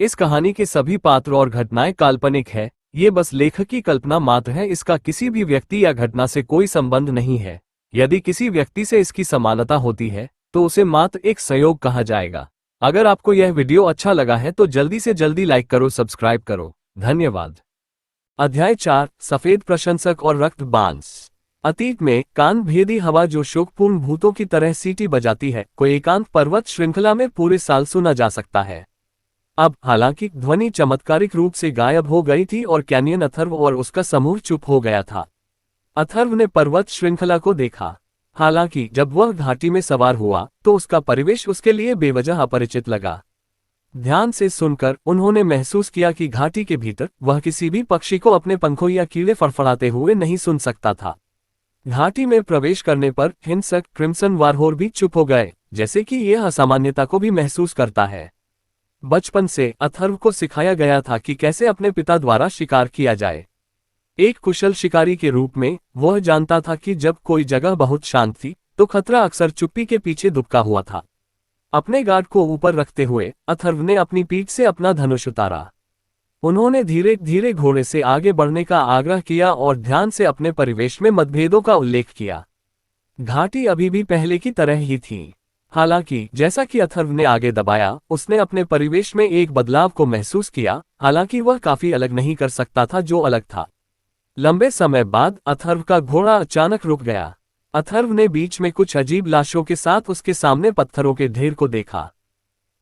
इस कहानी के सभी पात्र और घटनाएं काल्पनिक है। ये बस लेखक की कल्पना मात्र है। इसका किसी भी व्यक्ति या घटना से कोई संबंध नहीं है। यदि किसी व्यक्ति से इसकी समानता होती है तो उसे मात्र एक संयोग कहा जाएगा। अगर आपको यह वीडियो अच्छा लगा है तो जल्दी से जल्दी लाइक करो, सब्सक्राइब करो। धन्यवाद। अध्याय 4, सफेद प्रशंसक और रक्त बांस। अतीत में कान भेदी हवा जो शोकपूर्ण भूतों की तरह सीटी बजाती है को एकांत पर्वत श्रृंखला में पूरे साल सुना जा सकता है। अब हालांकि ध्वनि चमत्कारिक रूप से गायब हो गई थी और कैनियन अथर्व और उसका समूह चुप हो गया था। अथर्व ने पर्वत श्रृंखला को देखा। हालांकि जब वह घाटी में सवार हुआ तो उसका परिवेश उसके लिए बेवजह अपरिचित लगा। ध्यान से सुनकर उन्होंने महसूस किया कि घाटी के भीतर वह किसी भी पक्षी को अपने पंखों या कीड़े फड़फड़ाते हुए नहीं सुन सकता था। घाटी में प्रवेश करने पर हिंसक क्रिम्सन वारहोर भी चुप हो गए, जैसे कि यह असामान्यता को भी महसूस करता है। बचपन से अथर्व को सिखाया गया था कि कैसे अपने पिता द्वारा शिकार किया जाए। एक कुशल शिकारी के रूप में वह जानता था कि जब कोई जगह बहुत शांत थी तो खतरा अक्सर चुप्पी के पीछे दुबका हुआ था। अपने गार्ड को ऊपर रखते हुए अथर्व ने अपनी पीठ से अपना धनुष उतारा। उन्होंने धीरे धीरे घोड़े से आगे बढ़ने का आग्रह किया और ध्यान से अपने परिवेश में मतभेदों का उल्लेख किया। घाटी अभी भी पहले की तरह ही थी। हालांकि जैसा कि अथर्व ने आगे दबाया, उसने अपने परिवेश में एक बदलाव को महसूस किया। हालांकि वह काफी अलग नहीं कर सकता था जो अलग था। लंबे समय बाद अथर्व का घोड़ा अचानक रुक गया। अथर्व ने बीच में कुछ अजीब लाशों के साथ उसके सामने पत्थरों के ढेर को देखा।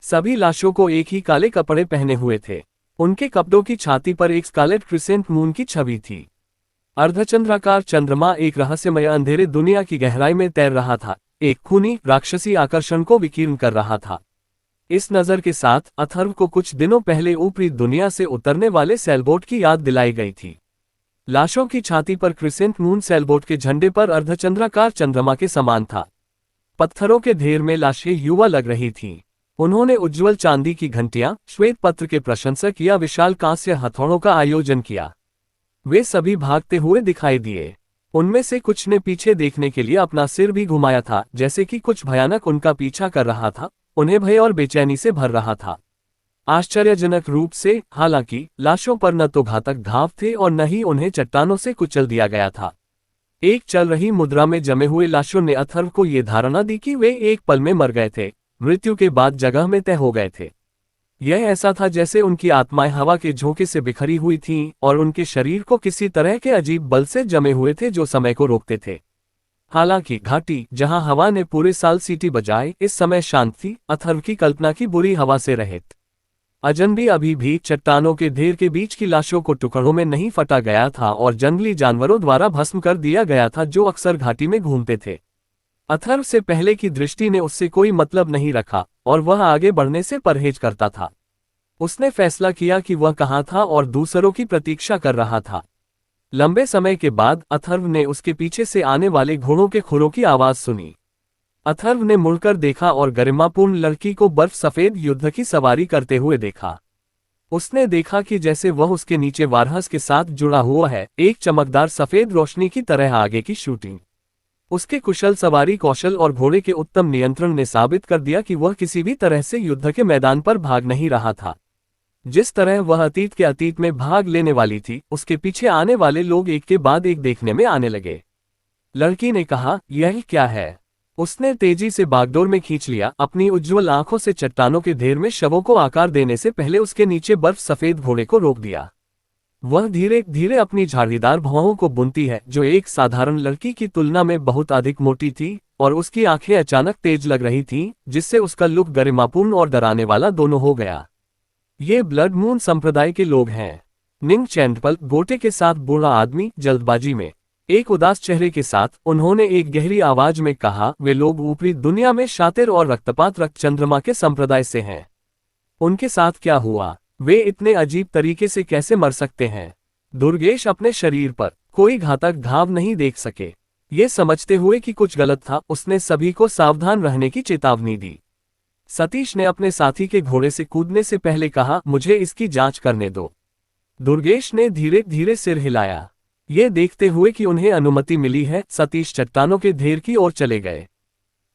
सभी लाशों को एक ही काले कपड़े पहने हुए थे। उनके कपड़ों की छाती पर एक स्कारलेट क्रिसेंट मून की छवि थी। अर्धचंद्राकार चंद्रमा एक रहस्यमय अंधेरे दुनिया की गहराई में तैर रहा था, एक खूनी राक्षसी आकर्षण को विकीर्ण कर रहा था। इस नजर के साथ अथर्व को कुछ दिनों पहले ऊपरी दुनिया से उतरने वाले सेलबोट की याद दिलाई गई थी। लाशों की छाती पर क्रिसेंट मून सेलबोट के झंडे पर अर्धचंद्राकार चंद्रमा के समान था। पत्थरों के ढेर में लाशें युवा लग रही थीं। उन्होंने उज्ज्वल चांदी की घंटियां, श्वेत पत्र के प्रशंसक या विशाल कांस्य हथौड़ों का आयोजन किया। वे सभी भागते हुए दिखाई दिए। उनमें से कुछ ने पीछे देखने के लिए अपना सिर भी घुमाया था, जैसे कि कुछ भयानक उनका पीछा कर रहा था, उन्हें भय और बेचैनी से भर रहा था। आश्चर्यजनक रूप से, हालांकि लाशों पर न तो घातक घाव थे और न ही उन्हें चट्टानों से कुचल दिया गया था। एक चल रही मुद्रा में जमे हुए लाशों ने अथर्व को यह धारणा दी कि वे एक पल में मर गए थे, मृत्यु के बाद जगह में तय हो गए थे। यह ऐसा था जैसे उनकी आत्माएं हवा के झोंके से बिखरी हुई थीं और उनके शरीर को किसी तरह के अजीब बल से जमे हुए थे जो समय को रोकते थे। हालांकि घाटी जहां हवा ने पूरे साल सीटी बजाए इस समय शांत थी, अथर्व की कल्पना की बुरी हवा से रहित। अजनबी अभी भी चट्टानों के ढेर के बीच की लाशों को टुकड़ों में नहीं फटा गया था और जंगली जानवरों द्वारा भस्म कर दिया गया था जो अक्सर घाटी में घूमते थे। अथर्व से पहले की दृष्टि ने उससे कोई मतलब नहीं रखा और वह आगे बढ़ने से परहेज करता था। उसने फैसला किया कि वह कहाँ था और दूसरों की प्रतीक्षा कर रहा था। लंबे समय के बाद अथर्व ने उसके पीछे से आने वाले घोड़ों के खुरों की आवाज सुनी। अथर्व ने मुड़कर देखा और गरिमापूर्ण लड़की को बर्फ सफेद युद्ध की सवारी करते हुए देखा। उसने देखा कि जैसे वह उसके नीचे वारहस के साथ जुड़ा हुआ है, एक चमकदार सफेद रोशनी की तरह आगे की शूटिंग। उसके कुशल सवारी कौशल और घोड़े के उत्तम नियंत्रण ने साबित कर दिया कि वह किसी भी तरह से युद्ध के मैदान पर भाग नहीं रहा था। जिस तरह वह अतीत के अतीत में भाग लेने वाली थी, उसके पीछे आने वाले लोग एक के बाद एक देखने में आने लगे। लड़की ने कहा, यह क्या है? उसने तेजी से बागडोर में खींच लिया, अपनी उज्ज्वल आंखों से चट्टानों के ढेर में शवों को आकार देने से पहले उसके नीचे बर्फ सफेद घोड़े को रोक दिया। वह धीरे धीरे अपनी झाड़ीदार भौहों को बुनती है, जो एक साधारण लड़की की तुलना में बहुत अधिक मोटी थी, और उसकी आंखें अचानक तेज लग रही थीं, जिससे उसका लुक गरिमापूर्ण और डराने वाला दोनों हो गया। ये ब्लड मून संप्रदाय के लोग हैं। निंग चैंडपल, गोटे के साथ बूढ़ा आदमी, जल्दबाजी में एक उदास चेहरे के साथ, उन्होंने एक गहरी आवाज में कहा, वे लोग ऊपरी दुनिया में शातिर और रक्तपात रक्त चंद्रमा के संप्रदाय से हैं। उनके साथ क्या हुआ? वे इतने अजीब तरीके से कैसे मर सकते हैं? दुर्गेश अपने शरीर पर कोई घातक घाव नहीं देख सके। ये समझते हुए कि कुछ गलत था, उसने सभी को सावधान रहने की चेतावनी दी। सतीश ने अपने साथी के घोड़े से कूदने से पहले कहा, मुझे इसकी जांच करने दो। दुर्गेश ने धीरे धीरे सिर हिलाया। ये देखते हुए कि उन्हें अनुमति मिली है, सतीश चट्टानों के ढेर की ओर चले गए।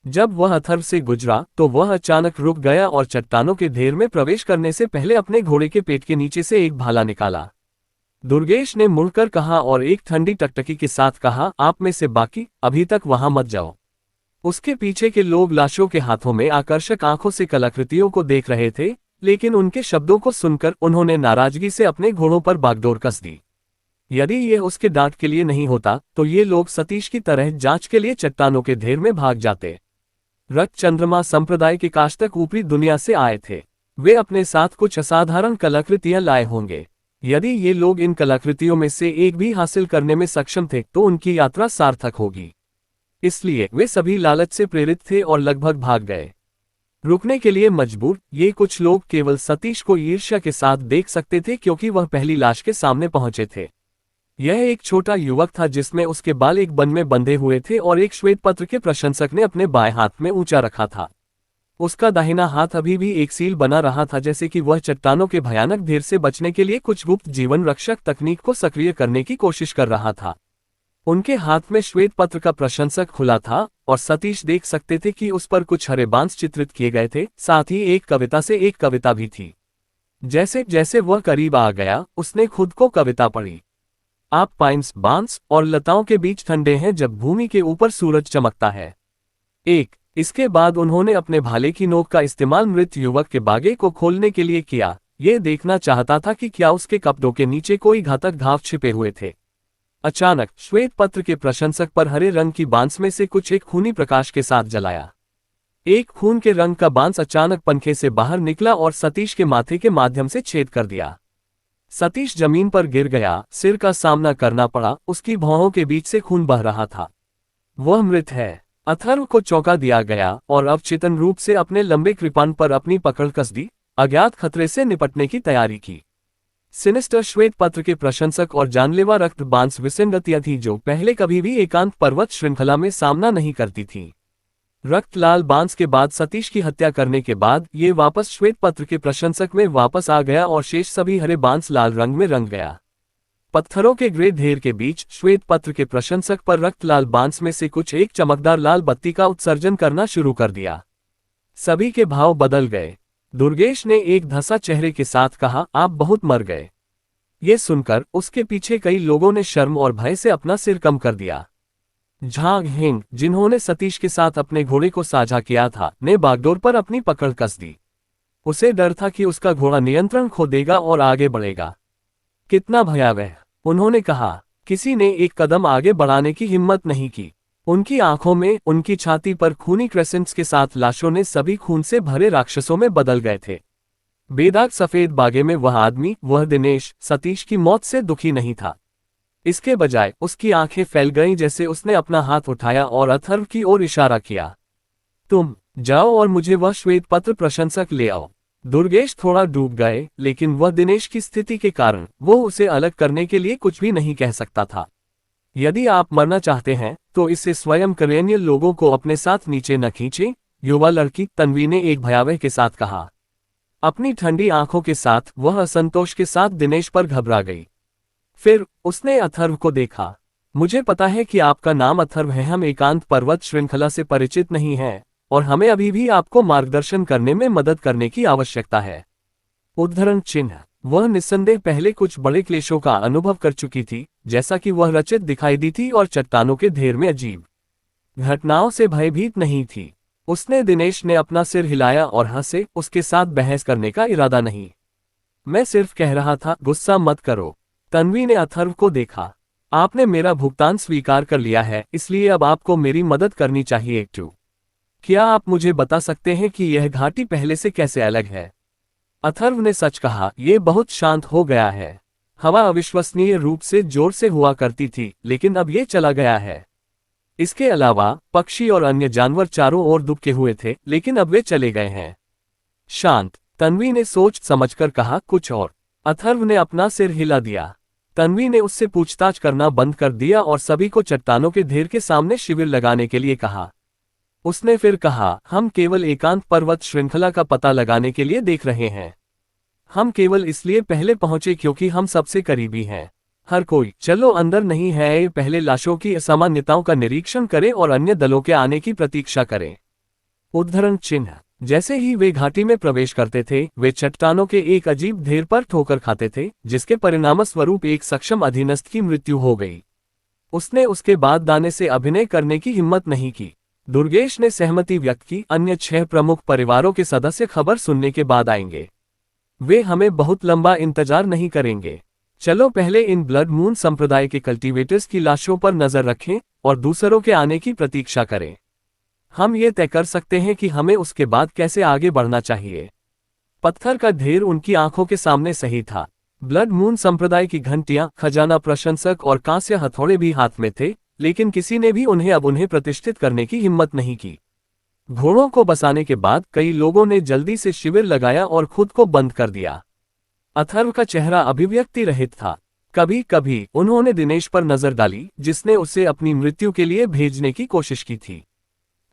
जब वह अथर्व से गुजरा तो वह अचानक रुक गया और चट्टानों के ढेर में प्रवेश करने से पहले अपने घोड़े के पेट के नीचे से एक भाला निकाला। दुर्गेश ने मुड़कर कहा और एक ठंडी टकटकी के साथ कहा, आप में से बाकी अभी तक वहां मत जाओ। उसके पीछे के लोग लाशों के हाथों में आकर्षक आंखों से कलाकृतियों को देख रहे थे, लेकिन उनके शब्दों को सुनकर उन्होंने नाराजगी से अपने घोड़ों पर बागडोर कस दी। यदि ये उसके डांट के लिए नहीं होता तो ये लोग सतीश की तरह जांच के लिए चट्टानों के ढेर में भाग जाते। रक्त चंद्रमा संप्रदाय के काष्ठक ऊपरी दुनिया से आए थे। वे अपने साथ कुछ असाधारण कलाकृतियां लाए होंगे। यदि ये लोग इन कलाकृतियों में से एक भी हासिल करने में सक्षम थे तो उनकी यात्रा सार्थक होगी। इसलिए वे सभी लालच से प्रेरित थे और लगभग भाग गए। रुकने के लिए मजबूर, ये कुछ लोग केवल सतीश को ईर्ष्या के साथ देख सकते थे क्योंकि वह पहली लाश के सामने पहुंचे थे। यह एक छोटा युवक था जिसमें उसके बाल एक बन में बंधे हुए थे और एक श्वेत पत्र के प्रशंसक ने अपने बाएं हाथ में ऊंचा रखा था। उसका दाहिना हाथ अभी भी एक सील बना रहा था, जैसे कि वह चट्टानों के भयानक ढेर से बचने के लिए कुछ गुप्त जीवन रक्षक तकनीक को सक्रिय करने की कोशिश कर रहा था। उनके हाथ में श्वेत पत्र का प्रशंसक खुला था और सतीश देख सकते थे कि उस पर कुछ हरे बांस चित्रित किए गए थे, साथ ही एक कविता से एक कविता भी थी। जैसे जैसे वह करीब आ गया उसने खुद को कविता पढ़ी। आप पाइन्स, बांस और लताओं के बीच ठंडे हैं जब भूमि के ऊपर सूरज चमकता है। इसके बाद उन्होंने अपने भाले की नोक का इस्तेमाल मृत युवक के बागे को खोलने के लिए किया। ये देखना चाहता था कि क्या उसके कपड़ों के नीचे कोई घातक घाव छिपे हुए थे। अचानक श्वेत पत्र के प्रशंसक पर हरे रंग की बांस में से कुछ एक खूनी प्रकाश के साथ जलाया। एक खून के रंग का बांस अचानक पंखे से बाहर निकला और सतीश के माथे के माध्यम से छेद कर दिया। सतीश जमीन पर गिर गया, सिर का सामना करना पड़ा, उसकी भौहों के बीच से खून बह रहा था। वह मृत है। अथर्व को चौंका दिया गया और अवचेतन रूप से अपने लंबे कृपाण पर अपनी पकड़ कस दी, अज्ञात खतरे से निपटने की तैयारी की। सिनिस्टर श्वेत पत्र के प्रशंसक और जानलेवा रक्त बांस विसंगतियां थी जो पहले कभी भी एकांत पर्वत श्रृंखला में सामना नहीं करती थी। रक्त लाल बांस के बाद सतीश की हत्या करने के बाद ये वापस श्वेत पत्र के प्रशंसक में वापस आ गया और शेष सभी हरे बांस लाल रंग में रंग गया। पत्थरों के ग्रे ढेर के बीच श्वेत पत्र के प्रशंसक पर रक्त लाल बांस में से कुछ एक चमकदार लाल बत्ती का उत्सर्जन करना शुरू कर दिया। सभी के भाव बदल गए। दुर्गेश ने एक धंसा चेहरे के साथ कहा, आप बहुत मर गए। ये सुनकर उसके पीछे कई लोगों ने शर्म और भय से अपना सिर कम कर दिया। झांग हिंग, जिन्होंने सतीश के साथ अपने घोड़े को साझा किया था, ने बागडोर पर अपनी पकड़ कस दी। उसे डर था कि उसका घोड़ा नियंत्रण खो देगा और आगे बढ़ेगा। कितना भयावह, उन्होंने कहा। किसी ने एक कदम आगे बढ़ाने की हिम्मत नहीं की। उनकी आंखों में, उनकी छाती पर खूनी क्रेसेंट्स के साथ लाशों ने सभी खून से भरे राक्षसों में बदल गए थे। बेदाग सफेद बागे में वह आदमी, वह दिनेश, सतीश की मौत से दुखी नहीं था। इसके बजाय उसकी आंखें फैल गईं जैसे उसने अपना हाथ उठाया और अथर्व की ओर इशारा किया, तुम जाओ और मुझे वह श्वेत पत्र प्रशंसक ले आओ। दुर्गेश थोड़ा डूब गए, लेकिन वह दिनेश की स्थिति के कारण वो उसे अलग करने के लिए कुछ भी नहीं कह सकता था। यदि आप मरना चाहते हैं तो इससे स्वयं करेन्य लोगों को अपने साथ नीचे न खींचे, युवा लड़की तन्वी ने एक भयावह के साथ कहा। अपनी ठंडी आंखों के साथ वह असंतोष के साथ दिनेश पर घबरा गई। फिर उसने अथर्व को देखा। मुझे पता है कि आपका नाम अथर्व है। हम एकांत पर्वत श्रृंखला से परिचित नहीं हैं और हमें अभी भी आपको मार्गदर्शन करने में मदद करने की आवश्यकता है। उद्धरण चिन्ह। वह निस्संदेह पहले कुछ बड़े क्लेशों का अनुभव कर चुकी थी, जैसा कि वह रचित दिखाई दी थी और चट्टानों के ढेर में अजीब घटनाओं से भयभीत नहीं थी। उसने दिनेश ने अपना सिर हिलाया और हंसे, उसके साथ बहस करने का इरादा नहीं। मैं सिर्फ कह रहा था, गुस्सा मत करो। तन्वी ने अथर्व को देखा। आपने मेरा भुगतान स्वीकार कर लिया है, इसलिए अब आपको मेरी मदद करनी चाहिए। क्या आप मुझे बता सकते हैं कि यह घाटी पहले से कैसे अलग है? अथर्व ने सच कहा, यह बहुत शांत हो गया है। हवा अविश्वसनीय रूप से जोर से हुआ करती थी, लेकिन अब यह चला गया है। इसके अलावा पक्षी और अन्य जानवर चारों ओर दुबके हुए थे, लेकिन अब वे चले गए हैं। शांत, तन्वी ने सोच समझकर कहा। कुछ और? अथर्व ने अपना सिर हिला दिया। तन्वी ने उससे पूछताछ करना बंद कर दिया और सभी को चट्टानों के ढेर के सामने शिविर लगाने के लिए कहा। उसने फिर कहा, हम केवल एकांत पर्वत श्रृंखला का पता लगाने के लिए देख रहे हैं। हम केवल इसलिए पहले पहुंचे क्योंकि हम सबसे करीबी हैं। हर कोई चलो अंदर नहीं है, पहले लाशों की असामान्यताओं का निरीक्षण करें और अन्य दलों के आने की प्रतीक्षा करें। उद्धरण चिन्ह। जैसे ही वे घाटी में प्रवेश करते थे, वे चट्टानों के एक अजीब ढेर पर ठोकर खाते थे, जिसके परिणामस्वरूप एक सक्षम अधीनस्थ की मृत्यु हो गई। उसने उसके बाद दाने से अभिनय करने की हिम्मत नहीं की। दुर्गेश ने सहमति व्यक्त की। अन्य 6 प्रमुख परिवारों के सदस्य खबर सुनने के बाद आएंगे। वे हमें बहुत लंबा इंतजार नहीं करेंगे। चलो पहले इन ब्लड मून संप्रदाय के कल्टीवेटर्स की लाशों पर नजर रखें और दूसरों के आने की प्रतीक्षा करें। हम ये तय कर सकते हैं कि हमें उसके बाद कैसे आगे बढ़ना चाहिए। पत्थर का ढेर उनकी आंखों के सामने सही था। ब्लड मून संप्रदाय की घंटियां, खजाना प्रशंसक और कांस्य हथौड़े भी हाथ में थे, लेकिन किसी ने भी उन्हें प्रतिष्ठित करने की हिम्मत नहीं की। घोड़ों को बसाने के बाद कई लोगों ने जल्दी से शिविर लगाया और खुद को बंद कर दिया। अथर्व का चेहरा अभिव्यक्ति रहित था। कभी कभी उन्होंने दिनेश पर नजर डाली, जिसने उसे अपनी मृत्यु के लिए भेजने की कोशिश की थी।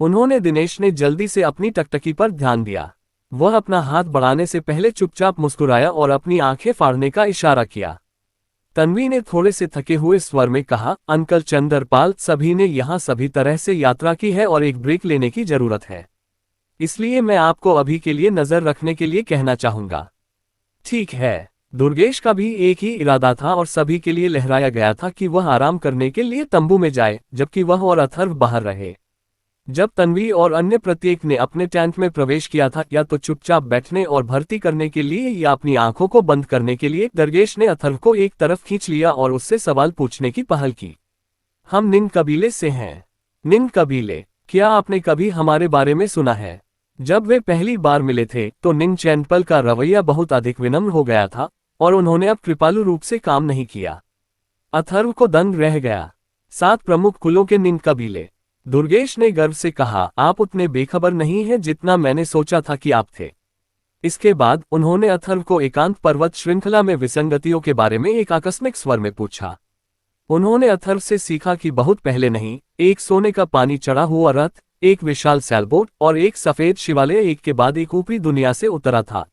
दिनेश ने जल्दी से अपनी टकटकी पर ध्यान दिया। वह अपना हाथ बढ़ाने से पहले चुपचाप मुस्कुराया और अपनी आंखें फाड़ने का इशारा किया। तन्वी ने थोड़े से थके हुए स्वर में कहा, अंकल चंद्रपाल, सभी ने यहाँ सभी तरह से यात्रा की है और एक ब्रेक लेने की जरूरत है। इसलिए मैं आपको अभी के लिए नजर रखने के लिए कहना चाहूंगा। ठीक है। दुर्गेश का भी एक ही इरादा था और सभी के लिए लहराया गया था कि वह आराम करने के लिए तंबू में जाए, जबकि वह और अथर्व बाहर रहे। जब तन्वी और अन्य प्रत्येक ने अपने टैंक में प्रवेश किया था, या तो चुपचाप बैठने और भर्ती करने के लिए या अपनी आंखों को बंद करने के लिए, दुर्गेश ने अथर्व को एक तरफ खींच लिया और उससे सवाल पूछने की पहल की। हम निंग कबीले से हैं। निंग कबीले? क्या आपने कभी हमारे बारे में सुना है? जब वे पहली बार मिले थे तो निंग चैनपल का रवैया बहुत अधिक विनम्र हो गया था और उन्होंने अब कृपालु रूप से काम नहीं किया। अथर्व को दंग रह गया। 7 प्रमुख कुलों के निंग कबीले। दुर्गेश ने गर्व से कहा, आप उतने बेखबर नहीं हैं जितना मैंने सोचा था कि आप थे। इसके बाद उन्होंने अथर्व को एकांत पर्वत श्रृंखला में विसंगतियों के बारे में एक आकस्मिक स्वर में पूछा। उन्होंने अथर्व से सीखा कि बहुत पहले नहीं, एक सोने का पानी चढ़ा हुआ रथ, एक विशाल सैलबोट और एक सफेद शिवालय एक के बाद एक ऊपरी दुनिया से उतरा था।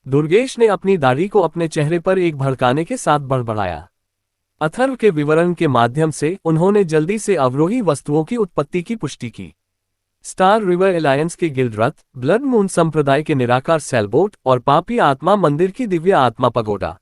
दुर्गेश ने अपनी दाढ़ी को अपने चेहरे पर एक भड़काने के साथ बढ़ाया। अथर्व के विवरण के माध्यम से उन्होंने जल्दी से अवरोही वस्तुओं की उत्पत्ति की पुष्टि की। स्टार रिवर एलायंस के गिल्ड रथ, ब्लड मून संप्रदाय के निराकार सैलबोट और पापी आत्मा मंदिर की दिव्य आत्मा पगोडा।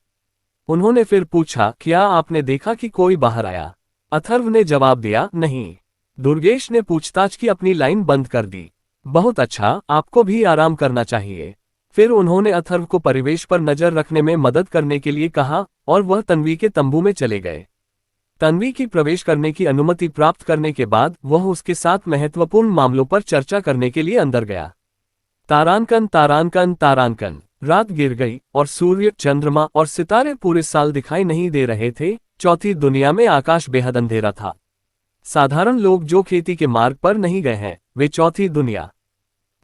उन्होंने फिर पूछा, क्या आपने देखा कि कोई बाहर आया? अथर्व ने जवाब दिया, नहीं। दुर्गेश ने पूछताछ की अपनी लाइन बंद कर दी। बहुत अच्छा, आपको भी आराम करना चाहिए। फिर उन्होंने अथर्व को परिवेश पर नजर रखने में मदद करने के लिए कहा और वह तन्वी के तंबू में चले गए। तन्वी की प्रवेश करने की अनुमति प्राप्त करने के बाद वह उसके साथ महत्वपूर्ण मामलों पर चर्चा करने के लिए अंदर गया। तारांकन तारांकन तारांकन। रात गिर गई और सूर्य, चंद्रमा और सितारे पूरे साल दिखाई नहीं दे रहे थे। चौथी दुनिया में आकाश बेहद अंधेरा था। साधारण लोग जो खेती के मार्ग पर नहीं गए हैं, वे चौथी दुनिया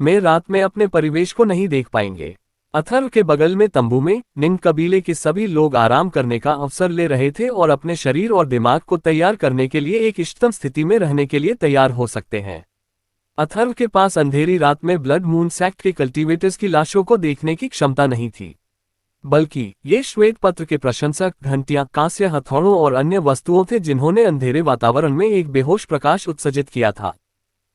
में रात में अपने परिवेश को नहीं देख पाएंगे। अथर्व के बगल में तंबू में निंग कबीले के सभी लोग आराम करने का अवसर ले रहे थे और अपने शरीर और दिमाग को तैयार करने के लिए एक इष्टतम स्थिति में रहने के लिए तैयार हो सकते हैं। अथर्व के पास अंधेरी रात में ब्लड मून सेक्ट के कल्टीवेटर्स की लाशों को देखने की क्षमता नहीं थी, बल्कि ये श्वेत पत्र के प्रशंसक, घंटियां, कांस्य हथौड़ों और अन्य वस्तुओं थे जिन्होंने अंधेरे वातावरण में एक बेहोश प्रकाश उत्सर्जित किया था।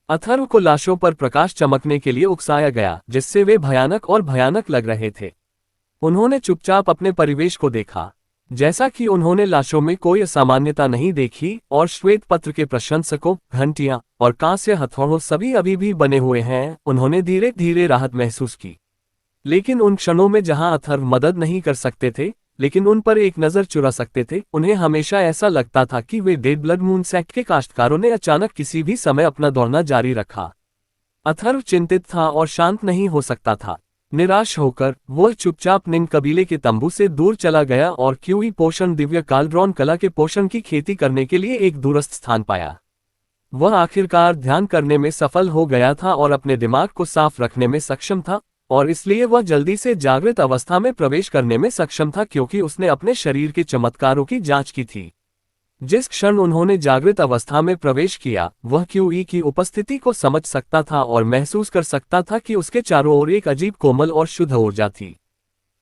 अथर्व को लाशों पर प्रकाश चमकने के लिए उकसाया गया, जिससे वे भयानक और भयानक लग रहे थे। उन्होंने चुपचाप अपने परिवेश को देखा। जैसा कि उन्होंने लाशों में कोई असामान्यता नहीं देखी और श्वेत पत्र के प्रशंसकों, घंटियां और कांस्य हथौड़ों सभी अभी भी बने हुए हैं, उन्होंने धीरे धीरे राहत महसूस की। लेकिन उन क्षणों में जहां अथर्व मदद नहीं कर सकते थे, लेकिन उन पर एक नजर चुरा सकते थे, उन्हें हमेशा ऐसा लगता था कि वे डेड ब्लड मून सेक्ट के काश्तकारों ने अचानक किसी भी समय अपना दौड़ना जारी रखा। अथर्व चिंतित था और शांत नहीं हो सकता था। निराश होकर वह चुपचाप निंग कबीले के तंबू से दूर चला गया और क्यूई पोषण दिव्य कालड्रॉन कला के पोषण की खेती करने के लिए एक दूरस्थ स्थान पाया। वह आखिरकार ध्यान करने में सफल हो गया था और अपने दिमाग को साफ रखने में सक्षम था, और इसलिए वह जल्दी से जागृत अवस्था में प्रवेश करने में सक्षम था, क्योंकि उसने अपने शरीर के चमत्कारों की जांच की थी। जिस क्षण उन्होंने जागृत अवस्था में प्रवेश किया, वह क्यूई की उपस्थिति को समझ सकता था और महसूस कर सकता था कि उसके चारों ओर एक अजीब कोमल और शुद्ध ऊर्जा थी।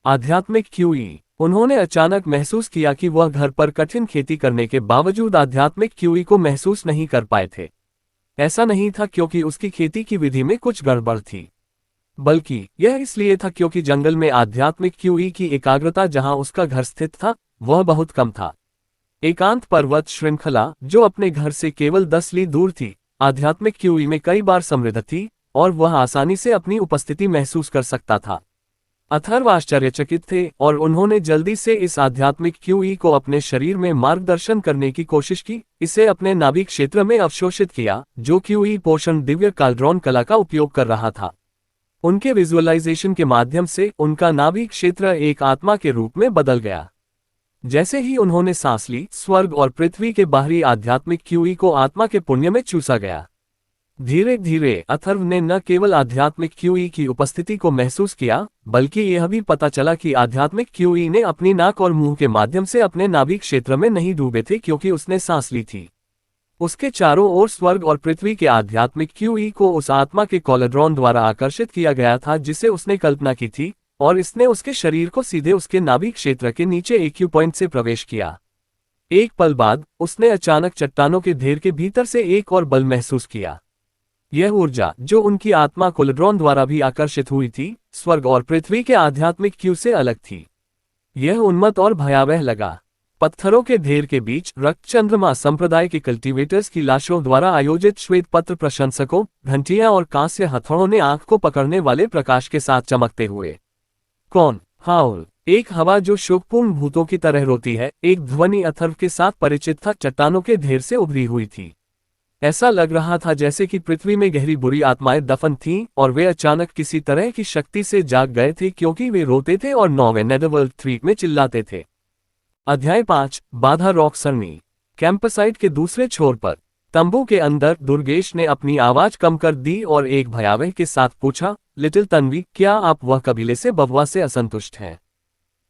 आध्यात्मिक क्यूई। उन्होंने अचानक महसूस किया कि वह घर पर कठिन खेती करने के बावजूद आध्यात्मिक क्यूई को महसूस नहीं कर पाए थे। ऐसा नहीं था क्योंकि उसकी खेती की विधि में कुछ गड़बड़ थी, बल्कि यह इसलिए था क्योंकि जंगल में आध्यात्मिक क्यूई की एकाग्रता जहां उसका घर स्थित था वह बहुत कम था। एकांत पर्वत श्रृंखला जो अपने घर से केवल 10 ली दूर थी, आध्यात्मिक क्यूई में कई बार समृद्ध थी और वह आसानी से अपनी उपस्थिति महसूस कर सकता था। अथर्व आश्चर्यचकित थे और उन्होंने जल्दी से इस आध्यात्मिक क्यूई को अपने शरीर में मार्गदर्शन करने की कोशिश की, इसे अपने नाभि क्षेत्र में अवशोषित किया, जो क्यूई पोषण दिव्य काल्ड्रॉन कला का उपयोग कर रहा था। उनके विजुअलाइजेशन के माध्यम से उनका नाभि क्षेत्र एक आत्मा के रूप में बदल गया। जैसे ही उन्होंने सांस ली, स्वर्ग और पृथ्वी के बाहरी आध्यात्मिक क्यूई को आत्मा के पुण्य में चूसा गया। धीरे धीरे अथर्व ने न केवल आध्यात्मिक क्यूई की उपस्थिति को महसूस किया, बल्कि यह भी पता चला कि आध्यात्मिक क्यूई ने अपनी नाक और मुंह के माध्यम से अपने नाभि क्षेत्र में नहीं डूबे थे क्योंकि उसने सांस ली थी। उसके चारों ओर स्वर्ग और पृथ्वी के आध्यात्मिक क्यूई को उस आत्मा के कॉलड्रॉन द्वारा आकर्षित किया गया था जिसे उसने कल्पना की थी, और इसने उसके शरीर को सीधे उसके नाभि क्षेत्र के नीचे एक्यू पॉइंट से प्रवेश किया। एक पल बाद उसने अचानक चट्टानों के ढेर के भीतर से एक और बल महसूस किया। यह ऊर्जा जो उनकी आत्मा कोलड्रॉन द्वारा भी आकर्षित हुई थी, स्वर्ग और पृथ्वी के आध्यात्मिक क्यू से अलग थी। यह उन्मत्त और भयावह लगा। पत्थरों के ढेर के बीच रक्त चंद्रमा संप्रदाय के कल्टीवेटर्स की लाशों द्वारा आयोजित श्वेत पत्र प्रशंसकों, घंटियां और कांस्य हथौड़ों ने आंख को पकड़ने वाले प्रकाश के साथ चमकते हुए। कौन? हाउल, एक हवा जो शोकपूर्ण भूतों की तरह रोती है, एक ध्वनि अथर्व के साथ परिचित था, चट्टानों के ढेर से उभरी हुई थी। ऐसा लग रहा था जैसे कि पृथ्वी में गहरी बुरी आत्माएं दफन थीं और वे अचानक किसी तरह की शक्ति से जाग गए थे क्योंकि वे रोते थे और 9वें नेदरवर्ल्ड 3 में चिल्लाते थे। अध्याय 5, बाधा रॉक सरणी। कैंपसाइट के दूसरे छोर पर तंबू के अंदर दुर्गेश ने अपनी आवाज कम कर दी और एक भयावह के साथ पूछा, लिटिल तन्वी, क्या आप वह कबीले से बववा से असंतुष्ट हैं?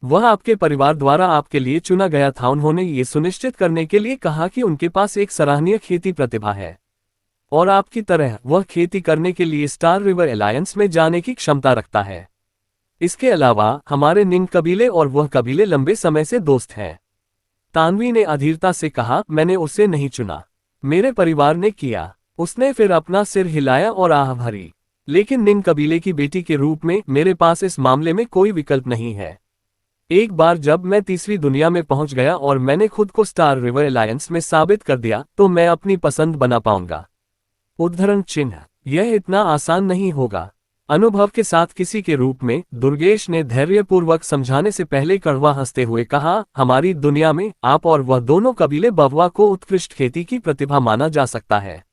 वह आपके परिवार द्वारा आपके लिए चुना गया था। उन्होंने ये सुनिश्चित करने के लिए कहा कि उनके पास एक सराहनीय खेती प्रतिभा है और आपकी तरह वह खेती करने के लिए स्टार रिवर एलायंस में जाने की क्षमता रखता है। इसके अलावा हमारे निंग कबीले और वह कबीले लंबे समय से दोस्त हैं। तानवी ने अधीरता से कहा, मैंने उसे नहीं चुना, मेरे परिवार ने किया। उसने फिर अपना सिर हिलाया और आह भरी। लेकिन निंग कबीले की बेटी के रूप में मेरे पास इस मामले में कोई विकल्प नहीं है। एक बार जब मैं तीसरी दुनिया में पहुंच गया और मैंने खुद को स्टार रिवर एलायंस में साबित कर दिया तो मैं अपनी पसंद बना पाऊंगा। उद्धरण चिन्ह, यह इतना आसान नहीं होगा। अनुभव के साथ किसी के रूप में दुर्गेश ने धैर्यपूर्वक समझाने से पहले कड़वा हंसते हुए कहा, हमारी दुनिया में आप और वह दोनों कबीले बववा को उत्कृष्ट खेती की प्रतिभा माना जा सकता है।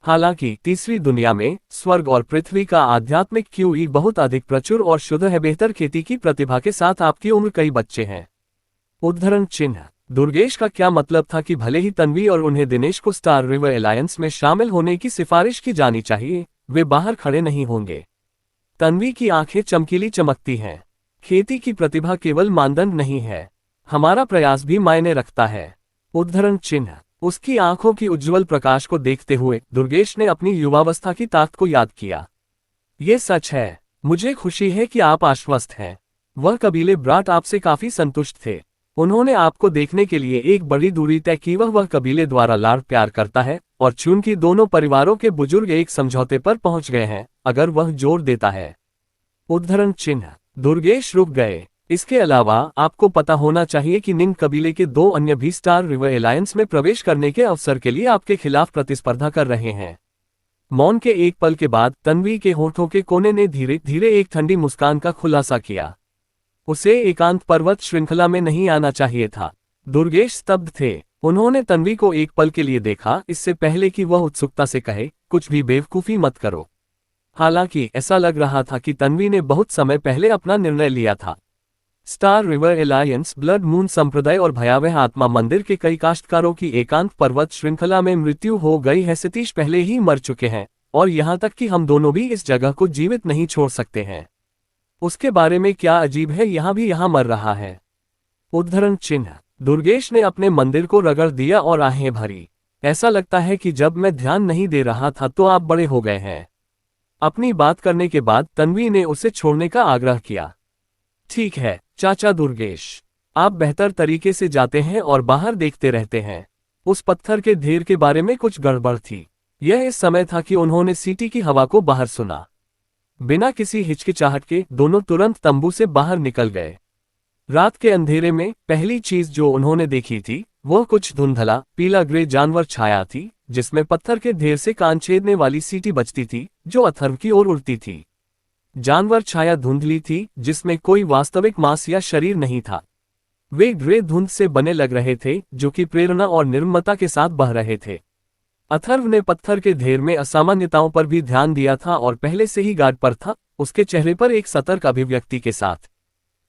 हालांकि तीसरी दुनिया में स्वर्ग और पृथ्वी का आध्यात्मिक क्यूई बहुत अधिक प्रचुर और शुद्ध है। बेहतर खेती की प्रतिभा के साथ आपकी उम्र कई बच्चे हैं। उद्धरण चिन्ह, दुर्गेश का क्या मतलब था कि भले ही तन्वी और उन्हें दिनेश को स्टार रिवर एलायंस में शामिल होने की सिफारिश की जानी चाहिए, वे बाहर खड़े नहीं होंगे। तन्वी की आंखें चमकीली चमकती हैं। खेती की प्रतिभा केवल मानदंड नहीं है, हमारा प्रयास भी मायने रखता है। उद्धरण चिन्ह, उसकी आंखों की उज्ज्वल प्रकाश को देखते हुए दुर्गेश ने अपनी युवावस्था की ताकत को याद किया। ये सच है, मुझे खुशी है कि आप आश्वस्त हैं। वह कबीले ब्राट आपसे काफी संतुष्ट थे। उन्होंने आपको देखने के लिए एक बड़ी दूरी तय की। वह कबीले द्वारा लाड़ प्यार करता है और चूंकि दोनों परिवारों के बुजुर्ग एक समझौते पर पहुंच गए हैं, अगर वह जोर देता है। उद्धरण चिन्ह, दुर्गेश रुक गए। इसके अलावा आपको पता होना चाहिए कि निंग कबीले के 2 अन्य भी स्टार रिवर एलायंस में प्रवेश करने के अवसर के लिए आपके खिलाफ प्रतिस्पर्धा कर रहे हैं। मौन के एक पल के बाद तन्वी के होठों के कोने ने धीरे धीरे एक ठंडी मुस्कान का खुलासा किया। उसे एकांत पर्वत श्रृंखला में नहीं आना चाहिए था। दुर्गेश स्तब्ध थे। उन्होंने तन्वी को एक पल के लिए देखा, इससे पहले कि वह उत्सुकता से कहे, कुछ भी बेवकूफी मत करो। हालांकि ऐसा लग रहा था कि तन्वी ने बहुत समय पहले अपना निर्णय लिया था। Star river alliance, blood moon संप्रदाय और भयावह आत्मा मंदिर के कई काश्तकारों की एकांत पर्वत श्रृंखला में मृत्यु हो गई है। सतीश पहले ही मर चुके हैं और यहाँ तक कि हम दोनों भी इस जगह को जीवित नहीं छोड़ सकते हैं। उसके बारे में क्या अजीब है, यहाँ मर रहा है। उद्धरण चिन्ह, दुर्गेश ने अपने मंदिर को रगड़ दिया और आहें भरी। ऐसा लगता है कि जब मैं ध्यान नहीं दे रहा था तो आप बड़े हो गए हैं। अपनी बात करने के बाद तन्वी ने उसे छोड़ने का आग्रह किया। ठीक है चाचा दुर्गेश, आप बेहतर तरीके से जाते हैं और बाहर देखते रहते हैं। उस पत्थर के ढेर के बारे में कुछ गड़बड़ थी। यह इस समय था कि उन्होंने सीटी की हवा को बाहर सुना। बिना किसी हिचकिचाहट के दोनों तुरंत तंबू से बाहर निकल गए। रात के अंधेरे में पहली चीज जो उन्होंने देखी थी वह कुछ धुंधला पीला ग्रे जानवर छाया थी, जिसमें पत्थर के ढेर से कान छेदने वाली सीटी बजती थी जो अथर्व की ओर उड़ती थी। जानवर छाया धुंधली थी, जिसमें कोई वास्तविक मांस या शरीर नहीं था। वे ग्रे धुंध से बने लग रहे थे जो कि प्रेरणा और निर्ममता के साथ बह रहे थे। अथर्व ने पत्थर के ढेर में असामान्यताओं पर भी ध्यान दिया था और पहले से ही गार्ड पर था, उसके चेहरे पर एक सतर्क अभिव्यक्ति के साथ।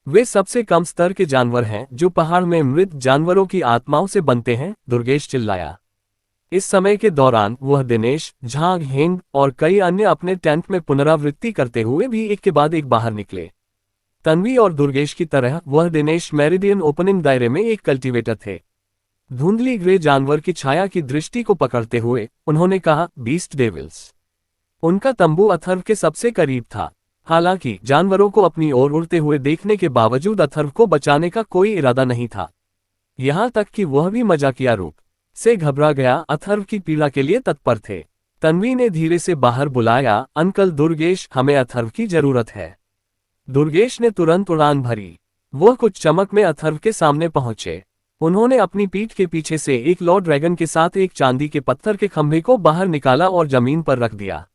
वे सबसे कम स्तर के जानवर हैं जो पहाड़ में मृत जानवरों की आत्माओं से बनते हैं, दुर्गेश चिल्लाया। इस समय के दौरान वह दिनेश, झांग हेंग और कई अन्य अपने टेंट में पुनरावृत्ति करते हुए भी एक के बाद एक बाहर निकले। तन्वी और दुर्गेश की तरह वह दिनेश मेरिडियन ओपनिंग दायरे में एक कल्टीवेटर थे। धुंधली ग्रे जानवर की छाया की दृष्टि को पकड़ते हुए उन्होंने कहा, बीस्ट डेविल्स। उनका तंबू अथर्व के सबसे करीब था। हालांकि जानवरों को अपनी ओर उड़ते हुए देखने के बावजूद अथर्व को बचाने का कोई इरादा नहीं था। यहां तक कि वह भी मजाकिया रूप से घबरा गया अथर्व की पीड़ा के लिए तत्पर थे। तन्वी ने धीरे से बाहर बुलाया, अंकल दुर्गेश, हमें अथर्व की जरूरत है। दुर्गेश ने तुरंत उड़ान भरी। वह कुछ चमक में अथर्व के सामने पहुंचे। उन्होंने अपनी पीठ के पीछे से एक लॉ ड्रैगन के साथ एक चांदी के पत्थर के खंभे को बाहर निकाला और जमीन पर रख दिया।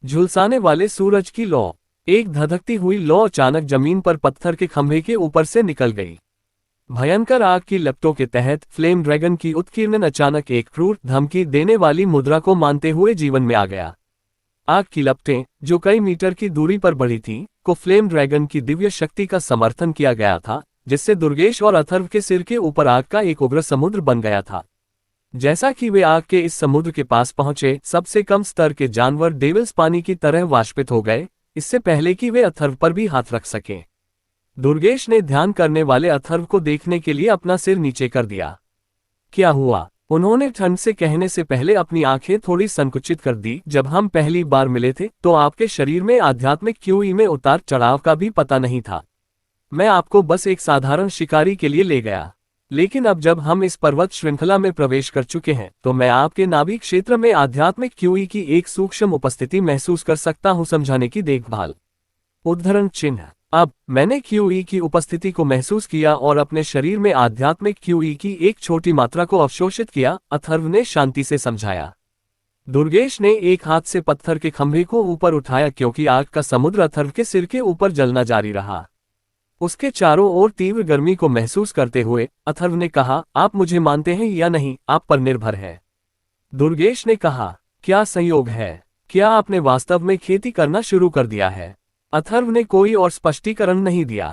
झुलसाने वाले सूरज की लौ, एक धधकती हुई लौ अचानक जमीन पर पत्थर के खंभे के ऊपर से निकल गई। भयंकर आग की लपटों के तहत फ्लेम ड्रैगन की उत्कीर्णन अचानक एक क्रूर धमकी देने वाली मुद्रा को मानते हुए जीवन में आ गया। आग की लपटें, जो कई मीटर की दूरी पर बढ़ी थीं, को फ्लेम ड्रैगन की दिव्य शक्ति का समर्थन किया गया था, जिससे दुर्गेश और अथर्व के सिर के ऊपर आग का एक उग्र समुद्र बन गया था। जैसा कि वे आग के इस समुद्र के पास पहुंचे, सबसे कम स्तर के जानवर डेविल्स पानी की तरह वाष्पित हो गए, इससे पहले कि वे अथर्व पर भी हाथ रख सकें। दुर्गेश ने ध्यान करने वाले अथर्व को देखने के लिए अपना सिर नीचे कर दिया। क्या हुआ? उन्होंने ठंड से कहने से पहले अपनी आंखें थोड़ी संकुचित कर दी। जब हम पहली बार मिले थे तो आपके शरीर में आध्यात्मिक क्यूई में उतार चढ़ाव का भी पता नहीं था। मैं आपको बस एक साधारण शिकारी के लिए ले गया, लेकिन अब जब हम इस पर्वत श्रृंखला में प्रवेश कर चुके हैं तो मैं आपके नाभि क्षेत्र में आध्यात्मिक क्यूई की एक सूक्ष्म उपस्थिति महसूस कर सकता हूं। समझाने की देखभाल। उद्धरण चिन्ह। अब मैंने क्यूई की उपस्थिति को महसूस किया और अपने शरीर में आध्यात्मिक क्यूई की एक छोटी मात्रा को अवशोषित किया, अथर्व ने शांति से समझाया। दुर्गेश ने एक हाथ से पत्थर के खंभे को ऊपर उठाया क्योंकि आग का समुद्र अथर्व के सिर के ऊपर जलना जारी रहा। उसके चारों ओर तीव्र गर्मी को महसूस करते हुए अथर्व ने कहा, आप मुझे मानते हैं या नहीं, आप पर निर्भर है। दुर्गेश ने कहा, क्या संयोग है? क्या आपने वास्तव में खेती करना शुरू कर दिया है? अथर्व ने कोई और स्पष्टीकरण नहीं दिया।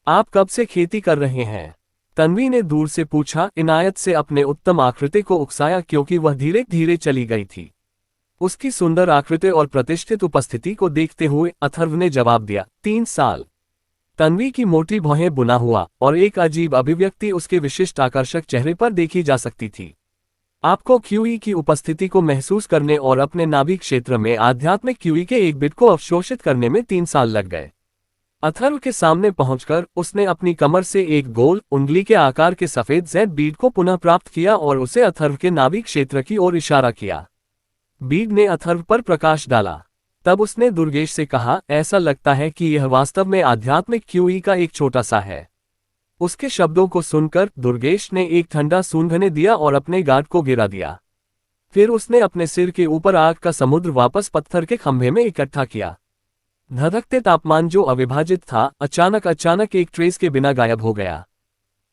आप कब से खेती कर रहे हैं? तन्वी ने दूर से पूछा, इनायत से अपने उत्तम आकृति को उकसाया क्योंकि वह धीरे धीरे चली गई थी। उसकी सुंदर आकृति और प्रतिष्ठित उपस्थिति को देखते हुए अथर्व ने जवाब दिया, 3 साल। तन्वी की मोटी भौहें बुना हुआ और एक अजीब अभिव्यक्ति उसके विशिष्ट आकर्षक चेहरे पर देखी जा सकती थी। आपको क्यूई की उपस्थिति को महसूस करने और अपने नाभि क्षेत्र में आध्यात्मिक क्यूई के एक बिट को अवशोषित करने में 3 साल लग गए। अथर्व के सामने पहुंचकर उसने अपनी कमर से एक गोल उंगली के आकार के सफेद जेड बीड को पुनः प्राप्त किया और उसे अथर्व के नाभि क्षेत्र की ओर इशारा किया। बीड ने अथर्व पर प्रकाश डाला। तब उसने दुर्गेश से कहा, ऐसा लगता है कि यह वास्तव में आध्यात्मिक क्यूई का एक छोटा सा है। उसके शब्दों को सुनकर दुर्गेश ने एक ठंडा सूंघने दिया और अपने गार्ड को गिरा दिया। फिर उसने अपने सिर के ऊपर आग का समुद्र वापस पत्थर के खंभे में इकट्ठा किया। धधकते तापमान जो अविभाजित था, अचानक एक ट्रेस के बिना गायब हो गया।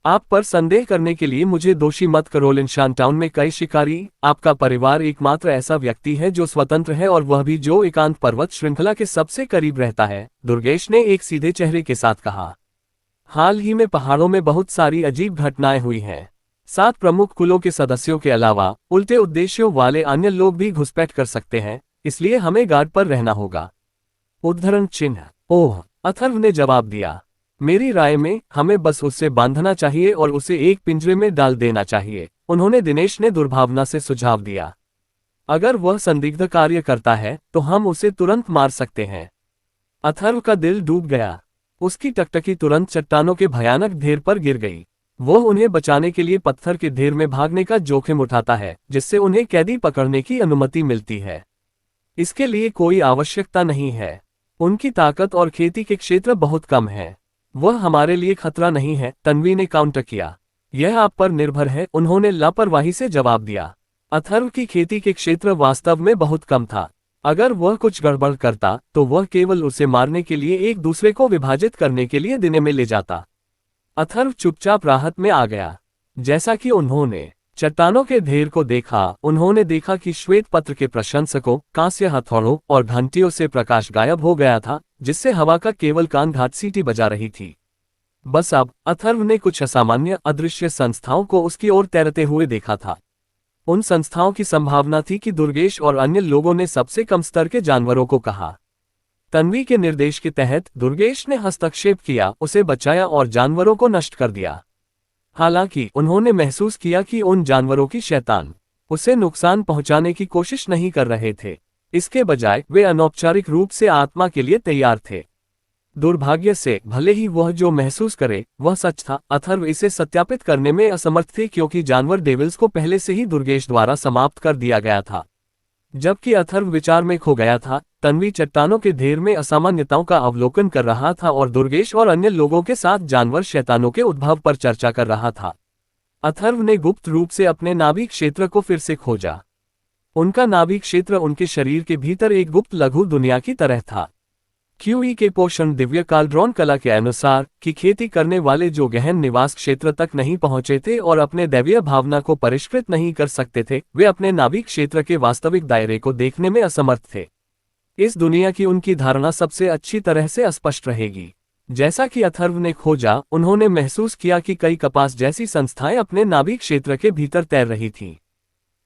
आप पर संदेह करने के लिए मुझे दोषी मत करो। लिनशान टाउन में कई शिकारी, आपका परिवार एकमात्र ऐसा व्यक्ति है जो स्वतंत्र है और वह भी जो एकांत पर्वत श्रृंखला के सबसे करीब रहता है, दुर्गेश ने एक सीधे चेहरे के साथ कहा। हाल ही में पहाड़ों में बहुत सारी अजीब घटनाएं हुई हैं। 7 प्रमुख कुलों के सदस्यों के अलावा उल्टे उद्देश्यों वाले अन्य लोग भी घुसपैठ कर सकते हैं, इसलिए हमें गार्ड पर रहना होगा। उद्धरण चिन्ह। ओह, अथर्व ने जवाब दिया, मेरी राय में हमें बस उससे बांधना चाहिए और उसे एक पिंजरे में डाल देना चाहिए। उन्होंने दिनेश ने दुर्भावना से सुझाव दिया। अगर वह संदिग्ध कार्य करता है तो हम उसे तुरंत मार सकते हैं। अथर्व का दिल डूब गया। उसकी टकटकी तुरंत चट्टानों के भयानक ढेर पर गिर गई। वह उन्हें बचाने के लिए पत्थर के ढेर में भागने का जोखिम उठाता है, जिससे उन्हें कैदी पकड़ने की अनुमति मिलती है। इसके लिए कोई आवश्यकता नहीं है। उनकी ताकत और खेती के क्षेत्र बहुत कम है। वह हमारे लिए खतरा नहीं है, तन्वी ने काउंटर किया। यह आप पर निर्भर है, उन्होंने लापरवाही से जवाब दिया। अथर्व की खेती के क्षेत्र वास्तव में बहुत कम था। अगर वह कुछ गड़बड़ करता तो वह केवल उसे मारने के लिए एक दूसरे को विभाजित करने के लिए दिन में ले जाता। अथर्व चुपचाप राहत में आ गया। जैसा कि उन्होंने चट्टानों के ढेर को देखा, उन्होंने देखा कि श्वेत पत्र के प्रशंसकों, कांस्य हथौड़ों और घंटियों से प्रकाश गायब हो गया था, जिससे हवा का केवल कान घाट सीटी बजा रही थी। बस अब अथर्व ने कुछ असामान्य अदृश्य संस्थाओं को उसकी ओर तैरते हुए देखा था। उन संस्थाओं की संभावना थी कि दुर्गेश और अन्य लोगों ने सबसे कम स्तर के जानवरों को कहा। तन्वी के निर्देश के तहत दुर्गेश ने हस्तक्षेप किया, उसे बचाया और जानवरों को नष्ट कर दिया। हालांकि उन्होंने महसूस किया कि उन जानवरों की शैतान उसे नुकसान पहुंचाने की कोशिश नहीं कर रहे थे। इसके बजाय वे अनौपचारिक रूप से आत्मा के लिए तैयार थे। दुर्भाग्य से भले ही वह जो महसूस करे वह सच था, अथर्व इसे सत्यापित करने में असमर्थ थे, क्योंकि जानवर डेविल्स को पहले से ही दुर्गेश द्वारा समाप्त कर दिया गया था। जबकि अथर्व विचार में खो गया था, तन्वी चट्टानों के ढेर में असामान्यताओं का अवलोकन कर रहा था और दुर्गेश और अन्य लोगों के साथ जानवर शैतानों के उद्भव पर चर्चा कर रहा था। अथर्व ने गुप्त रूप से अपने नाभि क्षेत्र को फिर से खोजा। उनका नाभि क्षेत्र उनके शरीर के भीतर एक गुप्त लघु दुनिया की तरह था। क्यूई के पोषण दिव्य कालड्रॉन कला के अनुसार कि खेती करने वाले जो गहन निवास क्षेत्र तक नहीं पहुंचे थे और अपने दैवीय भावना को परिष्कृत नहीं कर सकते थे, वे अपने नाभि क्षेत्र के वास्तविक दायरे को देखने में असमर्थ थे। इस दुनिया की उनकी धारणा सबसे अच्छी तरह से अस्पष्ट रहेगी। जैसा कि अथर्व ने खोजा, उन्होंने महसूस किया कि कई कपास जैसी संस्थाएं अपने नाभि क्षेत्र के भीतर तैर रही थीं।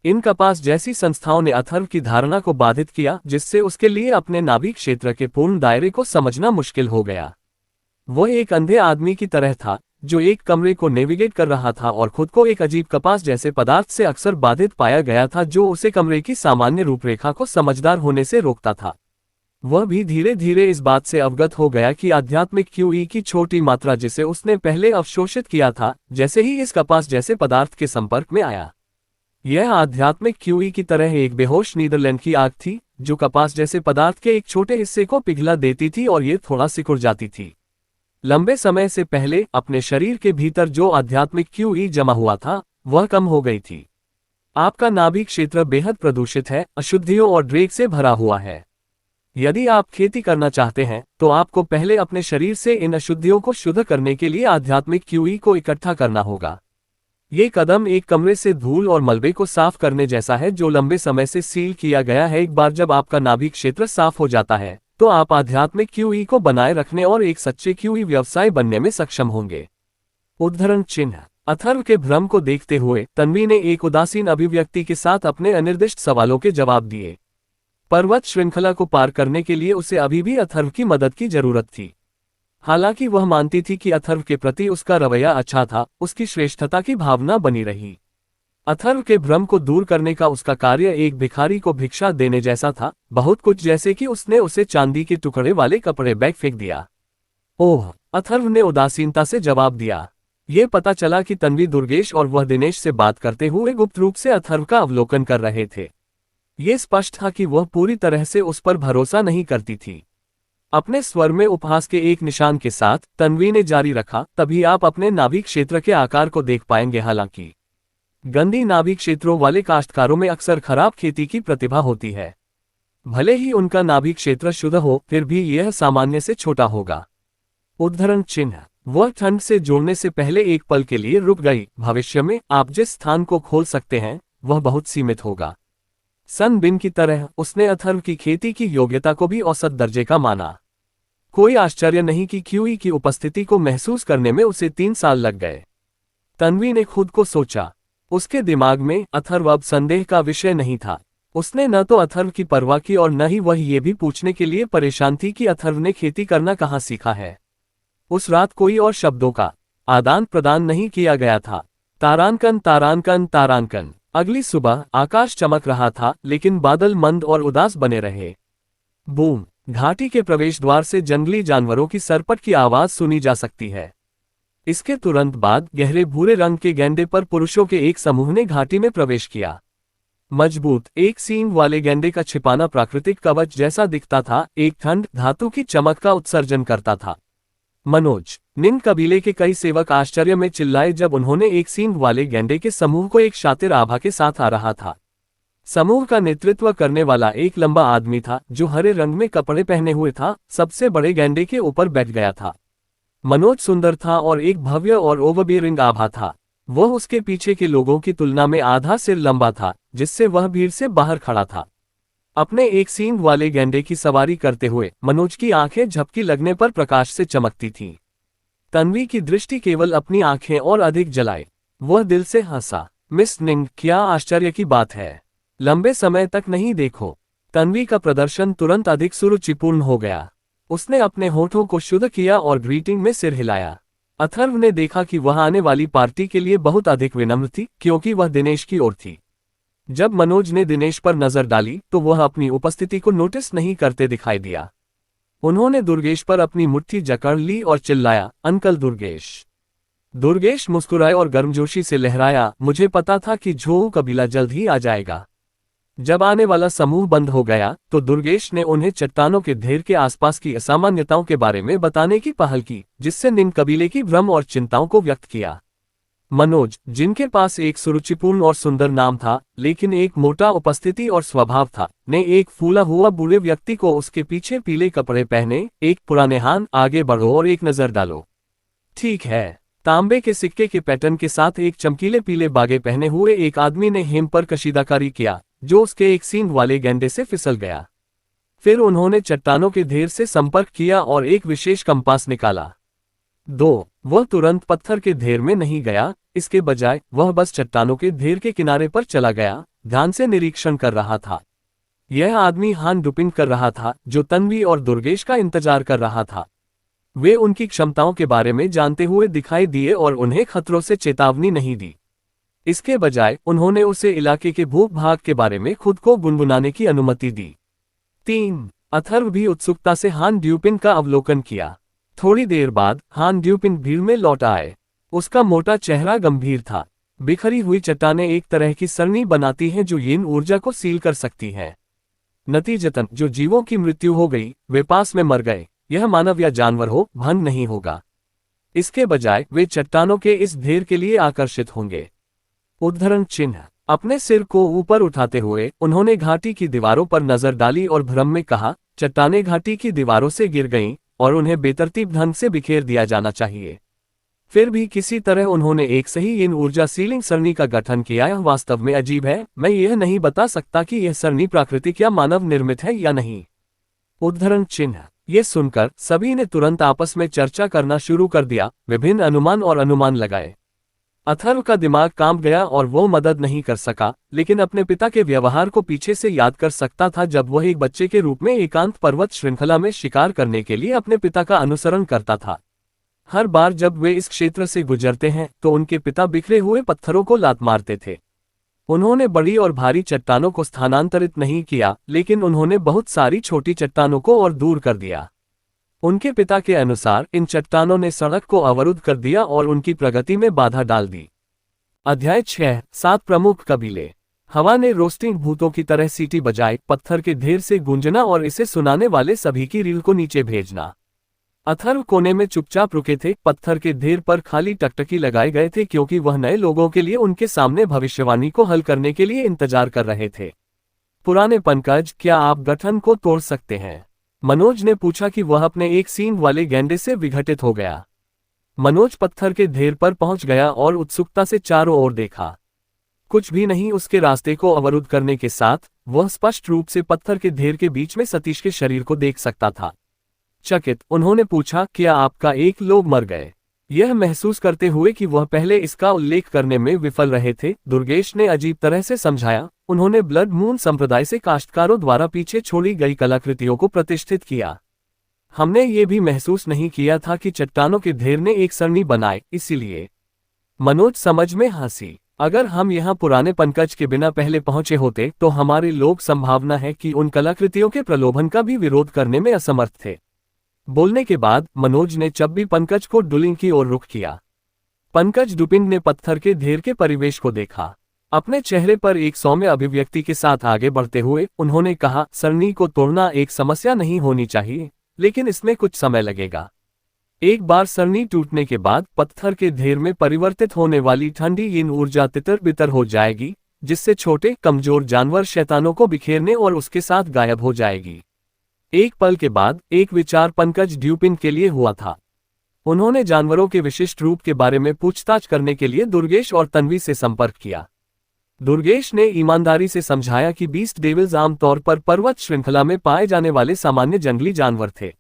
इन कपास जैसी संस्थाओं ने अथर्व की धारणा को बाधित किया, जिससे उसके लिए अपने नाभि क्षेत्र के पूर्ण दायरे को समझना मुश्किल हो गया। वह एक अंधे आदमी की तरह था जो एक कमरे को नेविगेट कर रहा था और खुद को एक अजीब कपास जैसे पदार्थ से अक्सर बाधित पाया गया था, जो उसे कमरे की सामान्य रूपरेखा को समझदार होने से रोकता था। वह भी धीरे धीरे इस बात से अवगत हो गया कि आध्यात्मिक क्यूई की छोटी मात्रा जिसे उसने पहले अवशोषित किया था, जैसे ही इस कपास जैसे पदार्थ के संपर्क में आया, यह आध्यात्मिक क्यूई की तरह एक बेहोश नीदरलैंड की आग थी जो कपास जैसे पदार्थ के एक छोटे हिस्से को पिघला देती थी और ये थोड़ा सिकुड़ जाती थी। लंबे समय से पहले अपने शरीर के भीतर जो आध्यात्मिक क्यूई जमा हुआ था वह कम हो गई थी। आपका नाभि क्षेत्र बेहद प्रदूषित है, अशुद्धियों और ड्रेग से भरा हुआ है। यदि आप खेती करना चाहते हैं तो आपको पहले अपने शरीर से इन अशुद्धियों को शुद्ध करने के लिए आध्यात्मिक क्यूई को इकट्ठा करना होगा। ये कदम एक कमरे से धूल और मलबे को साफ करने जैसा है जो लंबे समय से सील किया गया है। एक बार जब आपका नाभि क्षेत्र साफ हो जाता है तो आप आध्यात्मिक क्यूई को बनाए रखने और एक सच्चे क्यूई व्यवसाय बनने में सक्षम होंगे। उद्धरण चिन्ह। अथर्व के भ्रम को देखते हुए तन्वी ने एक उदासीन अभिव्यक्ति के साथ अपने अनिर्दिष्ट सवालों के जवाब दिए। पर्वत श्रृंखला को पार करने के लिए उसे अभी भी अथर्व की मदद की जरूरत थी। हालांकि वह मानती थी कि अथर्व के प्रति उसका रवैया अच्छा था, उसकी श्रेष्ठता की भावना बनी रही। अथर्व के भ्रम को दूर करने का उसका कार्य एक भिखारी को भिक्षा देने जैसा था, बहुत कुछ जैसे कि उसने उसे चांदी के टुकड़े वाले कपड़े बैग फेंक दिया। ओह, अथर्व ने उदासीनता से जवाब दिया। ये पता चला कि तन्वी दुर्गेश और वह दिनेश से बात करते हुए गुप्त रूप से अथर्व का अवलोकन कर रहे थे। ये स्पष्ट था कि वह पूरी तरह से उस पर भरोसा नहीं करती थी। अपने स्वर में उपहास के एक निशान के साथ तन्वी ने जारी रखा, तभी आप अपने नाभि क्षेत्र के आकार को देख पाएंगे। हालांकि गंदी नाभि क्षेत्रों वाले काश्तकारों में अक्सर खराब खेती की प्रतिभा होती है। भले ही उनका नाभि क्षेत्र शुद्ध हो, फिर भी यह सामान्य से छोटा होगा। उद्धरण चिन्ह। वह ठंड से जोड़ने से पहले एक पल के लिए रुक गई। भविष्य में आप जिस स्थान को खोल सकते हैं वह बहुत सीमित होगा। सन बिन की तरह उसने अथर्व की खेती की योग्यता को भी औसत दर्जे का माना। कोई आश्चर्य नहीं कि क्यूई की उपस्थिति को महसूस करने में उसे 3 साल लग गए। तन्वी ने खुद को सोचा। उसके दिमाग में अथर्व अब संदेह का विषय नहीं था। उसने न तो अथर्व की परवाह की और न ही वह ये भी पूछने के लिए परेशान थी कि अथर्व ने खेती करना कहाँ सीखा है। उस रात कोई और शब्दों का आदान प्रदान नहीं किया गया था। तारांकन तारांकन तारांकन। अगली सुबह आकाश चमक रहा था, लेकिन बादल मंद और उदास बने रहे। बूम। घाटी के प्रवेश द्वार से जंगली जानवरों की सरपट की आवाज सुनी जा सकती है। इसके तुरंत बाद गहरे भूरे रंग के गैंडे पर पुरुषों के एक समूह ने घाटी में प्रवेश किया। मजबूत एक सींग वाले गैंडे का छिपाना प्राकृतिक कवच जैसा दिखता था, एक ठंड धातु की चमक का उत्सर्जन करता था। मनोज निन कबीले के कई सेवक आश्चर्य में चिल्लाए जब उन्होंने एक सींग वाले गैंडे के समूह को एक शातिर आभा के साथ आ रहा था। समूह का नेतृत्व करने वाला एक लंबा आदमी था जो हरे रंग में कपड़े पहने हुए था, सबसे बड़े गैंडे के ऊपर बैठ गया था। मनोज सुंदर था और एक भव्य और ओवरबियरिंग आभा था। वह उसके पीछे के लोगों की तुलना में आधा सिर लंबा था, जिससे वह भीड़ से बाहर खड़ा था। अपने एक सींग वाले गैंडे की सवारी करते हुए मनोज की आंखें झपकी लगने पर प्रकाश से चमकती थीं। तन्वी की दृष्टि केवल अपनी आंखें और अधिक जलाए। वह दिल से हंसा। मिस निंग, क्या आश्चर्य की बात है, लंबे समय तक नहीं देखो। तन्वी का प्रदर्शन तुरंत अधिक सुरुचिपूर्ण हो गया। उसने अपने होठों को शुद्ध किया और ग्रीटिंग में सिर हिलाया। अथर्व ने देखा कि वह आने वाली पार्टी के लिए बहुत अधिक विनम्र थी, क्योंकि वह दिनेश की ओर थी। जब मनोज ने दिनेश पर नजर डाली तो वह अपनी उपस्थिति को नोटिस नहीं करते दिखाई दिया। उन्होंने दुर्गेश पर अपनी मुट्ठी जकड़ ली और चिल्लाया, अंकल दुर्गेश। दुर्गेश मुस्कुराए और गर्मजोशी से लहराया, मुझे पता था कि झोऊ कबीला जल्द ही आ जाएगा। जब आने वाला समूह बंद हो गया तो दुर्गेश ने उन्हें चट्टानों के ढेर के आसपास की असामान्यताओं के बारे में बताने की पहल की, जिससे निन कबीले की भ्रम और चिंताओं को व्यक्त किया। मनोज, जिनके पास एक सुरुचिपूर्ण और सुंदर नाम था लेकिन एक मोटा उपस्थिति और स्वभाव था, ने एक फूला हुआ बूढ़े व्यक्ति को उसके पीछे पीले कपड़े पहने, एक पुराने हान, आगे बढ़ो और एक नजर डालो। ठीक है। तांबे के सिक्के के पैटर्न के साथ एक चमकीले पीले बागे पहने हुए एक आदमी ने हेम पर कशीदाकारी किया, जो उसके एक सींग वाले गैंडे से फिसल गया। फिर उन्होंने चट्टानों के ढेर से संपर्क किया और एक विशेष कंपास निकाला। वह तुरंत पत्थर के ढेर में नहीं गया, इसके बजाय वह बस चट्टानों के ढेर के किनारे पर चला गया, ध्यान से निरीक्षण कर रहा था। यह आदमी हान डुपिंग कर रहा था, जो तन्वी और दुर्गेश का इंतजार कर रहा था। वे उनकी क्षमताओं के बारे में जानते हुए दिखाई दिए और उन्हें खतरों से चेतावनी नहीं दी। इसके बजाय उन्होंने उसे इलाके के भूख भाग के बारे में खुद को गुनगुनाने की अनुमति दी। 3 अथर्व भी उत्सुकता से हान ड्यूपिन का अवलोकन किया। थोड़ी देर बाद हान ड्यूपिन भीड़ में लौट आए। उसका मोटा चेहरा गंभीर था। बिखरी हुई चट्टानें एक तरह की सरणी बनाती हैं जो यिन ऊर्जा को सील कर सकती हैं। नतीजतन जो जीवों की मृत्यु हो गई वे पास में मर गए। यह मानव या जानवर हो, भंग नहीं होगा। इसके बजाय वे चट्टानों के इस ढेर के लिए आकर्षित होंगे। उद्धरण चिन्ह। अपने सिर को ऊपर उठाते हुए उन्होंने घाटी की दीवारों पर नजर डाली और भ्रम में कहा, चट्टानें घाटी की दीवारों से गिर गईं और उन्हें बेतरतीब ढंग से बिखेर दिया जाना चाहिए। फिर भी किसी तरह उन्होंने एक सही इन ऊर्जा सीलिंग सरणी का गठन किया। यह वास्तव में अजीब है। मैं यह नहीं बता सकता कि यह सरणी प्राकृतिक या मानव निर्मित है या नहीं। उद्धरण चिन्ह। ये सुनकर सभी ने तुरंत आपस में चर्चा करना शुरू कर दिया, विभिन्न अनुमान लगाए। अथर्व का दिमाग कांप गया और वो मदद नहीं कर सका, लेकिन अपने पिता के व्यवहार को पीछे से याद कर सकता था जब वह एक बच्चे के रूप में एकांत पर्वत श्रृंखला में शिकार करने के लिए अपने पिता का अनुसरण करता था। हर बार जब वे इस क्षेत्र से गुजरते हैं तो उनके पिता बिखरे हुए पत्थरों को लात मारते थे। उन्होंने बड़ी और भारी चट्टानों को स्थानांतरित नहीं किया, लेकिन उन्होंने बहुत सारी छोटी चट्टानों को और दूर कर दिया। उनके पिता के अनुसार इन चट्टानों ने सड़क को अवरुद्ध कर दिया और उनकी प्रगति में बाधा डाल दी। अध्याय 6 7 प्रमुख कबीले। हवा ने रोस्टिंग भूतों की तरह सीटी बजाई, पत्थर के ढेर से गूंजना और इसे सुनाने वाले सभी की रील को नीचे भेजना। अथर्व कोने में चुपचाप रुके थे। पत्थर के ढेर पर खाली टकटकी लगाए गए थे क्योंकि वह नए लोगों के लिए उनके सामने भविष्यवाणी को हल करने के लिए इंतजार कर रहे थे। पुराने पंकज, क्या आप गठन को तोड़ सकते हैं? मनोज ने पूछा कि वह अपने एक सींग वाले गैंडे से विघटित हो गया। मनोज पत्थर के ढेर पर पहुंच गया और उत्सुकता से चारों ओर देखा। कुछ भी नहीं उसके रास्ते को अवरुद्ध करने के साथ वह स्पष्ट रूप से पत्थर के ढेर के बीच में सतीश के शरीर को देख सकता था। चकित उन्होंने पूछा, क्या आपका एक लोग मर गए? यह महसूस करते हुए कि वह पहले इसका उल्लेख करने में विफल रहे थे, दुर्गेश ने अजीब तरह से समझाया। उन्होंने ब्लड मून संप्रदाय से काश्तकारों द्वारा पीछे छोड़ी गई कलाकृतियों को प्रतिष्ठित किया। हमने ये भी महसूस नहीं किया था कि चट्टानों के ढेर ने एक सरणी बनाए, इसीलिए। मनोज समझ में हंसी। अगर हम यहाँ पुराने पंकज के बिना पहले पहुंचे होते तो हमारे लोग संभावना है कि उन कलाकृतियों के प्रलोभन का भी विरोध करने में असमर्थ थे। बोलने के बाद मनोज ने चब्बी पंकज को डुलिंग की ओर रुख किया। पंकज डुपिन ने पत्थर के ढेर के परिवेश को देखा। अपने चेहरे पर एक सौम्य अभिव्यक्ति के साथ आगे बढ़ते हुए उन्होंने कहा, सरनी को तोड़ना एक समस्या नहीं होनी चाहिए, लेकिन इसमें कुछ समय लगेगा। एक बार सरनी टूटने के बाद पत्थर के ढेर में परिवर्तित होने वाली ठंडी yin ऊर्जा तितर बितर हो जाएगी, जिससे छोटे कमजोर जानवर शैतानों को बिखेरने और उसके साथ गायब हो जाएगी। एक पल के बाद एक विचार पंकज ड्यूपिन के लिए हुआ था। उन्होंने जानवरों के विशिष्ट रूप के बारे में पूछताछ करने के लिए दुर्गेश और तन्वी से संपर्क किया। दुर्गेश ने ईमानदारी से समझाया कि बीस्ट डेविल्स आमतौर पर पर्वत श्रृंखला में पाए जाने वाले सामान्य जंगली जानवर थे।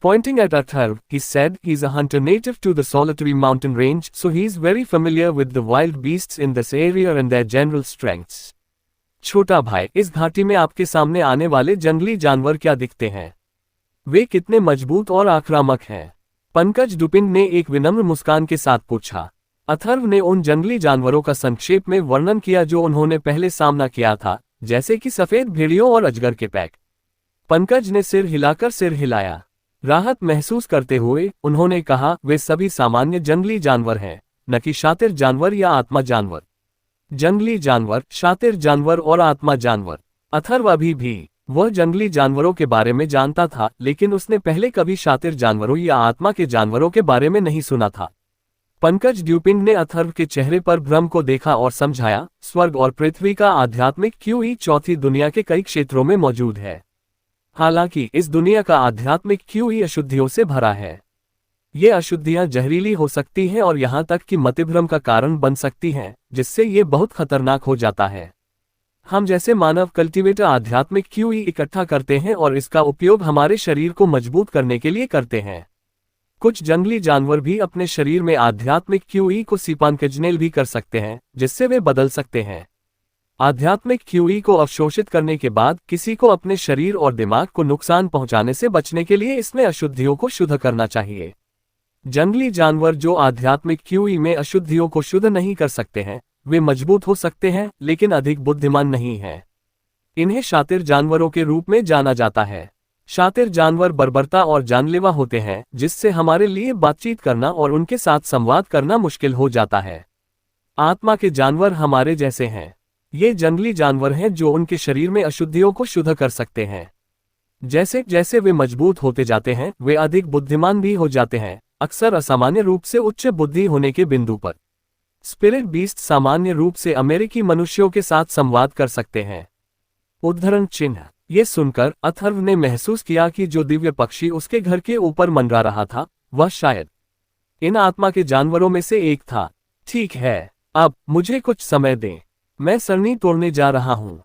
Pointing at Atharv, he said, he's a hunter native to the solitary mountain range, so he's very familiar with the wild beasts in this area and their general strengths. छोटा भाई, इस घाटी में आपके सामने आने वाले जंगली जानवर क्या दिखते हैं? वे कितने मजबूत और आक्रामक हैं? पंकज डुपिन ने एक विनम्र मुस्कान के साथ पूछा। अथर्व ने उन जंगली जानवरों का संक्षेप में वर्णन किया जो उन्होंने पहले सामना किया था, जैसे कि सफेद भेड़ियों और अजगर के पैक। पंकज ने सिर हिलाकर सिर हिलाया। राहत महसूस करते हुए उन्होंने कहा, वे सभी सामान्य जंगली जानवर हैं, न कि शातिर जानवर या आत्मा जानवर। जंगली जानवर, शातिर जानवर और आत्मा जानवर। अथर्व अभी भी वह जंगली जानवरों के बारे में जानता था, लेकिन उसने पहले कभी शातिर जानवरों या आत्मा के जानवरों के बारे में नहीं सुना था। पंकज ड्यूपिन ने अथर्व के चेहरे पर भ्रम को देखा और समझाया, स्वर्ग और पृथ्वी का आध्यात्मिक QE चौथी दुनिया के कई क्षेत्रों में मौजूद है। हालांकि इस दुनिया का आध्यात्मिक QE अशुद्धियों से भरा है। ये अशुद्धियां जहरीली हो सकती हैं और यहां तक कि मतिभ्रम का कारण बन सकती हैं, जिससे ये बहुत खतरनाक हो जाता है। हम जैसे मानव कल्टीवेटर आध्यात्मिक QE इकट्ठा करते हैं और इसका उपयोग हमारे शरीर को मजबूत करने के लिए करते हैं। कुछ जंगली जानवर भी अपने शरीर में आध्यात्मिक QE को सीपांकजनेल भी कर सकते हैं, जिससे वे बदल सकते हैं। आध्यात्मिक QE को अवशोषित करने के बाद किसी को अपने शरीर और दिमाग को नुकसान पहुंचाने से बचने के लिए इसमें अशुद्धियों को शुद्ध करना चाहिए। जंगली जानवर जो आध्यात्मिक QE में अशुद्धियों को शुद्ध नहीं कर सकते हैं, वे मजबूत हो सकते हैं लेकिन अधिक बुद्धिमान नहीं हैं। इन्हें शातिर जानवरों के रूप में जाना जाता है। शातिर जानवर बर्बरता और जानलेवा होते हैं, जिससे हमारे लिए बातचीत करना और उनके साथ संवाद करना मुश्किल हो जाता है। आत्मा के जानवर हमारे जैसे हैं। ये जंगली जानवर हैं जो उनके शरीर में अशुद्धियों को शुद्ध कर सकते हैं। जैसे जैसे वे मजबूत होते जाते हैं, वे अधिक बुद्धिमान भी हो जाते हैं, अक्सर असामान्य रूप से उच्च बुद्धि होने के बिंदु पर। स्पिरिट बीस्ट सामान्य रूप से अमेरिकी मनुष्यों के साथ संवाद कर सकते हैं। उद्धरण चिन्ह। ये सुनकर अथर्व ने महसूस किया कि जो दिव्य पक्षी उसके घर के ऊपर मंडरा रहा था, वह शायद इन आत्मा के जानवरों में से एक था। ठीक है, अब मुझे कुछ समय दें, मैं सरनी तोड़ने जा रहा हूं।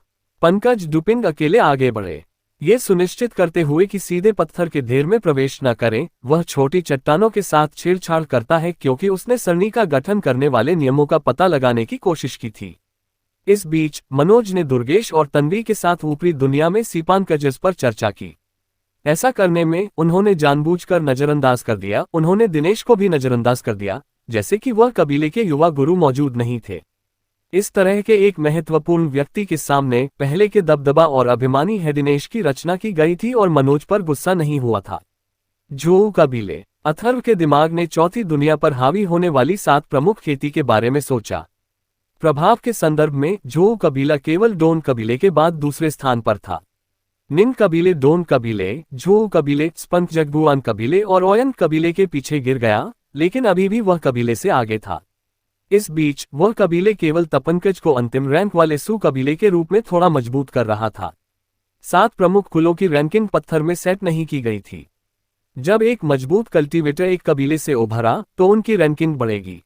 पंकज डुपिन अकेले आगे बढ़े, ये सुनिश्चित करते हुए कि सीधे पत्थर के ढेर में प्रवेश न करें। वह छोटी चट्टानों के साथ छेड़छाड़ करता है क्योंकि उसने सरनी का गठन करने वाले नियमों का पता लगाने की कोशिश की थी। इस बीच मनोज ने दुर्गेश और तन्वी के साथ ऊपरी दुनिया में सीपांकजस पर चर्चा की। ऐसा करने में उन्होंने जानबूझकर नजरअंदाज कर दिया। उन्होंने दिनेश को भी नजरअंदाज कर दिया, जैसे कि वह कबीले के युवा गुरु मौजूद नहीं थे। इस तरह के एक महत्वपूर्ण व्यक्ति के सामने पहले के दबदबा और अभिमानी है दिनेश की रचना की गई थी और मनोज पर गुस्सा नहीं हुआ था। झोऊ कबीले। अथर्व के दिमाग ने चौथी दुनिया पर हावी होने वाली 7 प्रमुख खेती के बारे में सोचा। प्रभाव के संदर्भ में झोऊ कबीला केवल डोन कबीले के बाद दूसरे स्थान पर था। निन कबीले, डोन कबीले, झोऊ कबीले, स्पंकजगुआन कबीले और ओयन कबीले के पीछे गिर गया, लेकिन अभी भी वह कबीले से आगे था। इस बीच वह कबीले केवल तपनकज को अंतिम रैंक वाले सू कबीले के रूप में थोड़ा मजबूत कर रहा था। 7 प्रमुख कुलों की रैंकिंग पत्थर में सेट नहीं की गई थी। जब एक मजबूत कल्टीवेटर एक कबीले से उभरा तो उनकी रैंकिंग बढ़ेगी।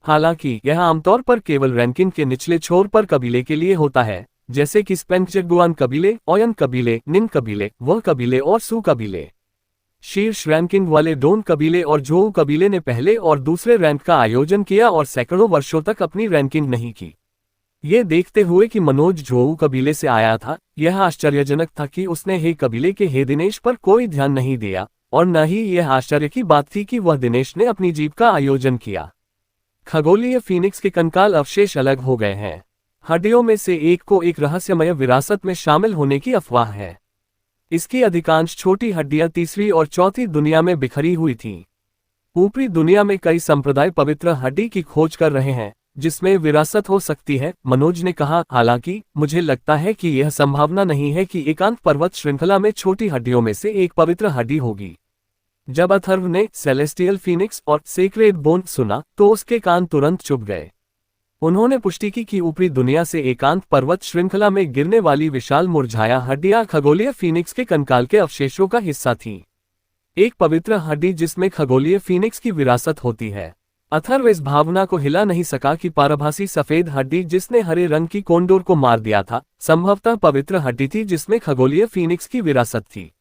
हालांकि यह आमतौर पर केवल रैंकिंग के निचले छोर पर कबीले के लिए होता है, जैसे कि स्पेंकजगुआन कबीले, ओयन कबीले, निन कबीले, वह कबीले और सू कबीले। शीर्ष रैंकिंग वाले डोन कबीले और झोऊ कबीले ने पहले और दूसरे रैंक का आयोजन किया और सैकड़ों वर्षों तक अपनी रैंकिंग नहीं की। ये देखते हुए कि मनोज झोऊ कबीले से आया था, यह आश्चर्यजनक था कि उसने हे कबीले के हे दिनेश पर कोई ध्यान नहीं दिया, और न ही यह आश्चर्य की बात थी कि वह दिनेश ने अपनी जीप का आयोजन किया। खगोलीय फीनिक्स के कंकाल अवशेष अलग हो गए हैं। हड्डियों में से एक को एक रहस्यमय विरासत में शामिल होने की अफवाह है। इसकी अधिकांश छोटी हड्डियां तीसरी और चौथी दुनिया में बिखरी हुई थीं। ऊपरी दुनिया में कई संप्रदाय पवित्र हड्डी की खोज कर रहे हैं जिसमें विरासत हो सकती है, मनोज ने कहा। हालांकि मुझे लगता है कि यह संभावना नहीं है कि एकांत पर्वत श्रृंखला में छोटी हड्डियों में से एक पवित्र हड्डी होगी। जब अथर्व ने सेलेस्टियल फीनिक्स और सेक्रेड बोन सुना तो उसके कान तुरंत चुप गए। उन्होंने पुष्टि की कि ऊपरी दुनिया से एकांत पर्वत श्रृंखला में गिरने वाली विशाल मुरझाया हड्डियां खगोलीय फीनिक्स के कंकाल के अवशेषों का हिस्सा थीं। एक पवित्र हड्डी जिसमें खगोलीय फीनिक्स की विरासत होती है। अथर्व इस भावना को हिला नहीं सका कि पारभासी सफेद हड्डी जिसने हरे रंग की कोंडोर को मार दिया था संभवतः पवित्र हड्डी थी जिसमें खगोलीय फीनिक्स की विरासत थी।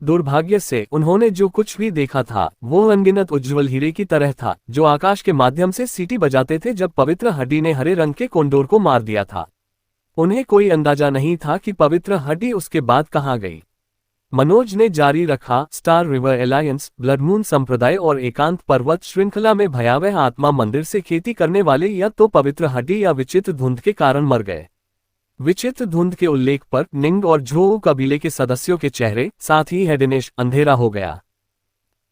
दुर्भाग्य से उन्होंने जो कुछ भी देखा था वो अनगिनत उज्ज्वल हीरे की तरह था जो आकाश के माध्यम से सीटी बजाते थे जब पवित्र हड्डी ने हरे रंग के कोंडोर को मार दिया था। उन्हें कोई अंदाजा नहीं था कि पवित्र हड्डी उसके बाद कहाँ गई। मनोज ने जारी रखा। Star river alliance, blood moon संप्रदाय और एकांत पर्वत श्रृंखला में भयावह आत्मा मंदिर से खेती करने वाले या तो पवित्र हड्डी या विचित्र धुंध के कारण मर गए। विचित्र धुंध के उल्लेख पर निंग और झोऊ कबीले के सदस्यों के चेहरे, साथ ही हेडेनेश, अंधेरा हो गया।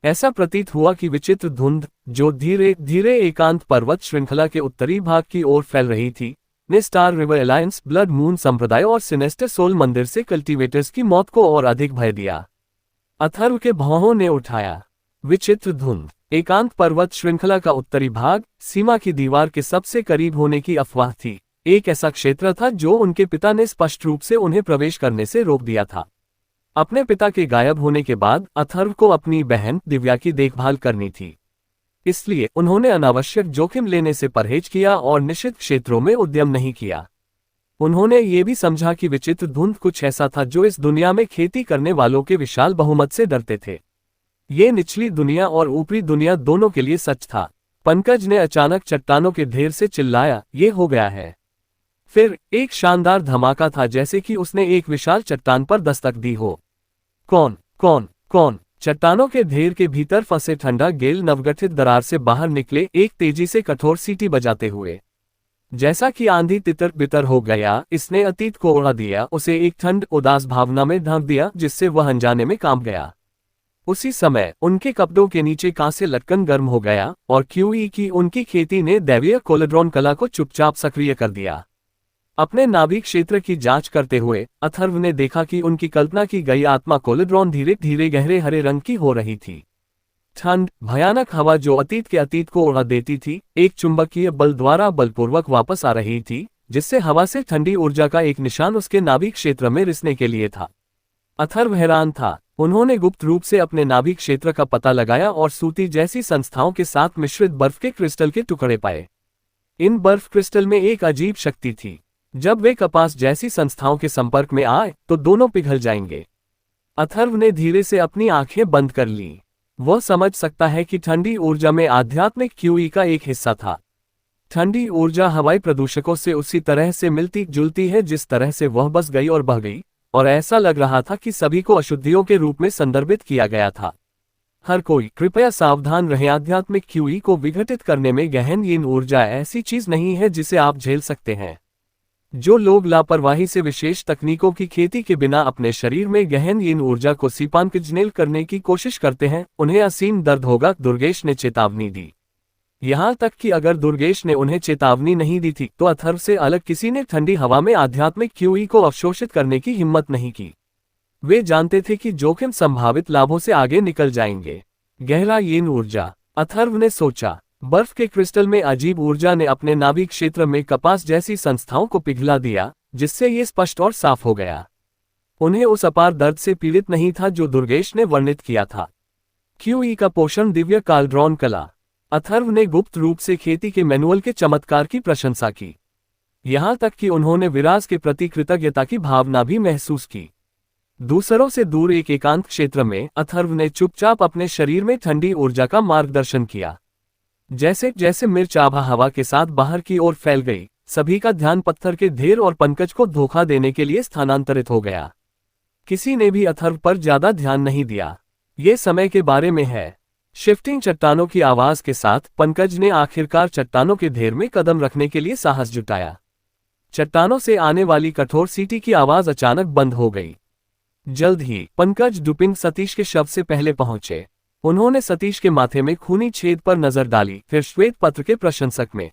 ऐसा प्रतीत हुआ कि विचित्र धुंध, जो धीरे धीरे एकांत पर्वत श्रृंखला के उत्तरी भाग की ओर फैल रही थी, ने star river alliance, blood moon संप्रदाय और सिनेस्टर सोल मंदिर से कल्टीवेटर्स की मौत को और अधिक भय दिया। अथर्व के भौहों ने उठाया। विचित्र धुंध, एकांत पर्वत श्रृंखला का उत्तरी भाग, सीमा की दीवार के सबसे करीब होने की अफवाह थी। एक ऐसा क्षेत्र था जो उनके पिता ने स्पष्ट रूप से उन्हें प्रवेश करने से रोक दिया था। अपने पिता के गायब होने के बाद अथर्व को अपनी बहन दिव्या की देखभाल करनी थी, इसलिए उन्होंने अनावश्यक जोखिम लेने से परहेज किया और निश्चित क्षेत्रों में उद्यम नहीं किया। उन्होंने ये भी समझा कि विचित्र धुंध कुछ ऐसा था जो इस दुनिया में खेती करने वालों के विशाल बहुमत से डरते थे। ये निचली दुनिया और ऊपरी दुनिया दोनों के लिए सच था। पंकज ने अचानक चट्टानों के ढेर से चिल्लाया, ये हो गया है। फिर एक शानदार धमाका था, जैसे कि उसने एक विशाल चट्टान पर दस्तक दी हो। कौन कौन कौन? चट्टानों के ढेर के भीतर फंसे ठंडा गेल नवगठित दरार से बाहर निकले, एक तेजी से कठोर सीटी बजाते हुए। जैसा कि आंधी तितर बितर हो गया, इसने अतीत को उड़ा दिया, उसे एक ठंड उदास भावना में ढांक दिया जिससे वह अनजाने में कांप गया। उसी समय उनके कपड़ों के नीचे कांसे लटकन गर्म हो गया और क्यूई की उनकी खेती ने दैवीय कोलेड्रॉन कला को चुपचाप सक्रिय कर दिया। अपने नाभिक क्षेत्र की जांच करते हुए अथर्व ने देखा कि उनकी कल्पना की गई आत्मा कोलेड्रॉन धीरे धीरे गहरे हरे रंग की हो रही थी। ठंड, भयानक हवा जो अतीत के अतीत को उड़ा देती थी, एक चुंबकीय बल द्वारा बलपूर्वक वापस आ रही थी, जिससे हवा से ठंडी ऊर्जा का एक निशान उसके नाभिक क्षेत्र में रिसने के लिए था। अथर्व हैरान था। उन्होंने गुप्त रूप से अपने नाभिक क्षेत्र का पता लगाया और सूती जैसी संस्थाओं के साथ मिश्रित बर्फ के क्रिस्टल के टुकड़े पाए। इन बर्फ क्रिस्टल में एक अजीब शक्ति थी। जब वे कपास जैसी संस्थाओं के संपर्क में आए तो दोनों पिघल जाएंगे। अथर्व ने धीरे से अपनी आंखें बंद कर ली। वह समझ सकता है कि ठंडी ऊर्जा में आध्यात्मिक क्यूई का एक हिस्सा था। ठंडी ऊर्जा हवाई प्रदूषकों से उसी तरह से मिलती जुलती है जिस तरह से वह बस गई और बह गई, और ऐसा लग रहा था कि सभी को अशुद्धियों के रूप में संदर्भित किया गया था। हर कोई कृपया सावधान रहे। आध्यात्मिक क्यूई को विघटित करने में गहन यीन ऊर्जा ऐसी चीज नहीं है जिसे आप झेल सकते हैं। जो लोग लापरवाही से विशेष तकनीकों की खेती के बिना अपने शरीर में गहन यीन ऊर्जा को सीपांकजनेल करने की कोशिश करते हैं, उन्हें असीम दर्द होगा, दुर्गेश ने चेतावनी दी। यहां तक कि अगर दुर्गेश ने उन्हें चेतावनी नहीं दी थी तो अथर्व से अलग किसी ने ठंडी हवा में आध्यात्मिक क्यूई को अवशोषित करने की हिम्मत नहीं की। वे जानते थे कि जोखिम संभावित लाभों से आगे निकल जाएंगे। गहरा यीन ऊर्जा, अथर्व ने सोचा। बर्फ के क्रिस्टल में अजीब ऊर्जा ने अपने नाभिक क्षेत्र में कपास जैसी संस्थाओं को पिघला दिया, जिससे ये स्पष्ट और साफ हो गया। उन्हें उस अपार दर्द से पीड़ित नहीं था जो दुर्गेश ने वर्णित किया था। क्यूई का पोषण, दिव्य कालड्रॉन कला। अथर्व ने गुप्त रूप से खेती के मैनुअल के चमत्कार की प्रशंसा की, यहां तक कि उन्होंने विराज के प्रति कृतज्ञता की भावना भी महसूस की। दूसरों से दूर एक एकांत क्षेत्र में अथर्व ने चुपचाप अपने शरीर में ठंडी ऊर्जा का मार्गदर्शन किया। जैसे जैसे मिर्च आभा हवा के साथ बाहर की ओर फैल गई, सभी का ध्यान पत्थर के ढेर और पंकज को धोखा देने के लिए स्थानांतरित हो गया। किसी ने भी अथर्व पर ज्यादा ध्यान नहीं दिया। ये समय के बारे में है। शिफ्टिंग चट्टानों की आवाज के साथ पंकज ने आखिरकार चट्टानों के ढेर में कदम रखने के लिए साहस जुटाया। चट्टानों से आने वाली कठोर सीटी की आवाज अचानक बंद हो गई। जल्द ही पंकज डुपिन सतीश के शव से पहले पहुंचे। उन्होंने सतीश के माथे में खूनी छेद पर नजर डाली, फिर श्वेत पत्र के प्रशंसक में।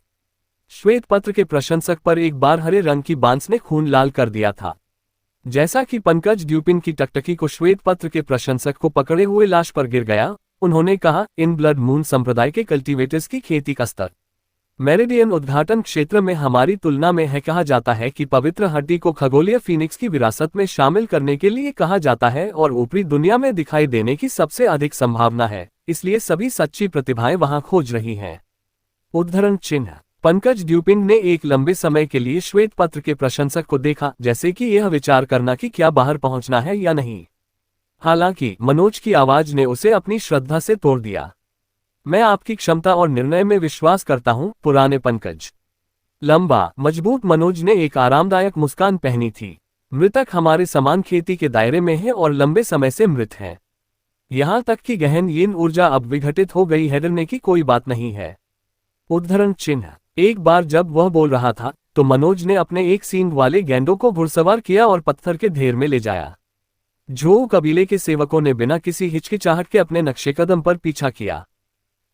श्वेत पत्र के प्रशंसक पर एक बार हरे रंग की बांस ने खून लाल कर दिया था। जैसा कि पंकज ड्यूपिन की टकटकी को श्वेत पत्र के प्रशंसक को पकड़े हुए लाश पर गिर गया, उन्होंने कहा, इन ब्लड मून संप्रदाय के कल्टीवेटर्स की खेती का स्तर मेरिडियन उद्घाटन क्षेत्र में हमारी तुलना में है। कहा जाता है कि पवित्र हड्डी को खगोलीय फीनिक्स की विरासत में शामिल करने के लिए कहा जाता है और ऊपरी दुनिया में दिखाई देने की सबसे अधिक संभावना है, इसलिए सभी सच्ची प्रतिभाएं वहां खोज रही हैं। उद्धरण चिन्ह। पंकज ड्यूपिन ने एक लंबे समय के लिए श्वेत पत्र के प्रशंसक को देखा, जैसे कि यह विचार करना कि क्या बाहर पहुंचना है या नहीं। हालांकि मनोज की आवाज ने उसे अपनी श्रद्धा से तोड़ दिया। मैं आपकी क्षमता और निर्णय में विश्वास करता हूं, पुराने पंकज। लंबा मजबूत मनोज ने एक आरामदायक मुस्कान पहनी थी। मृतक हमारे समान खेती के दायरे में है और लंबे समय से मृत हैं। यहां तक कि गहन यीन ऊर्जा अब विघटित हो गई है, डरने की कोई बात नहीं है। उद्धरण चिन्ह। एक बार जब वह बोल रहा था तो मनोज ने अपने एक सींग वाले गैंडों को घुड़सवार किया और पत्थर के ढेर में ले जाया। झोऊ कबीले के सेवकों ने बिना किसी हिचकिचाहट के अपने नक्शे कदम पर पीछा किया।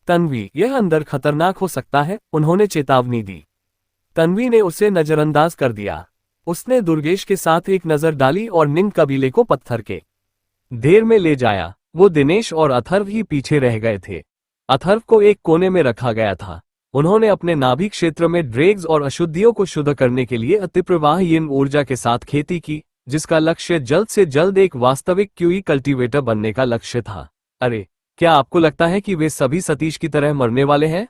तन्वी, यह अंदर खतरनाक हो सकता है, उन्होंने चेतावनी दी। तन्वी ने उसे नजरअंदाज कर दिया। उसने दुर्गेश के साथ एक नजर डाली और निंग कबीले को पत्थर के ढेर में ले जाया। वो दिनेश और अथर्व ही पीछे रह गए थे। अथर्व को एक कोने में रखा गया था। उन्होंने अपने नाभि क्षेत्र में ड्रेग्स और अशुद्धियों को शुद्ध करने के लिए अतिप्रवाह यीन ऊर्जा के साथ खेती की, जिसका लक्ष्य जल्द से जल्द एक वास्तविक क्यूई कल्टीवेटर बनने का लक्ष्य था। अरे, क्या आपको लगता है कि वे सभी सतीश की तरह मरने वाले हैं?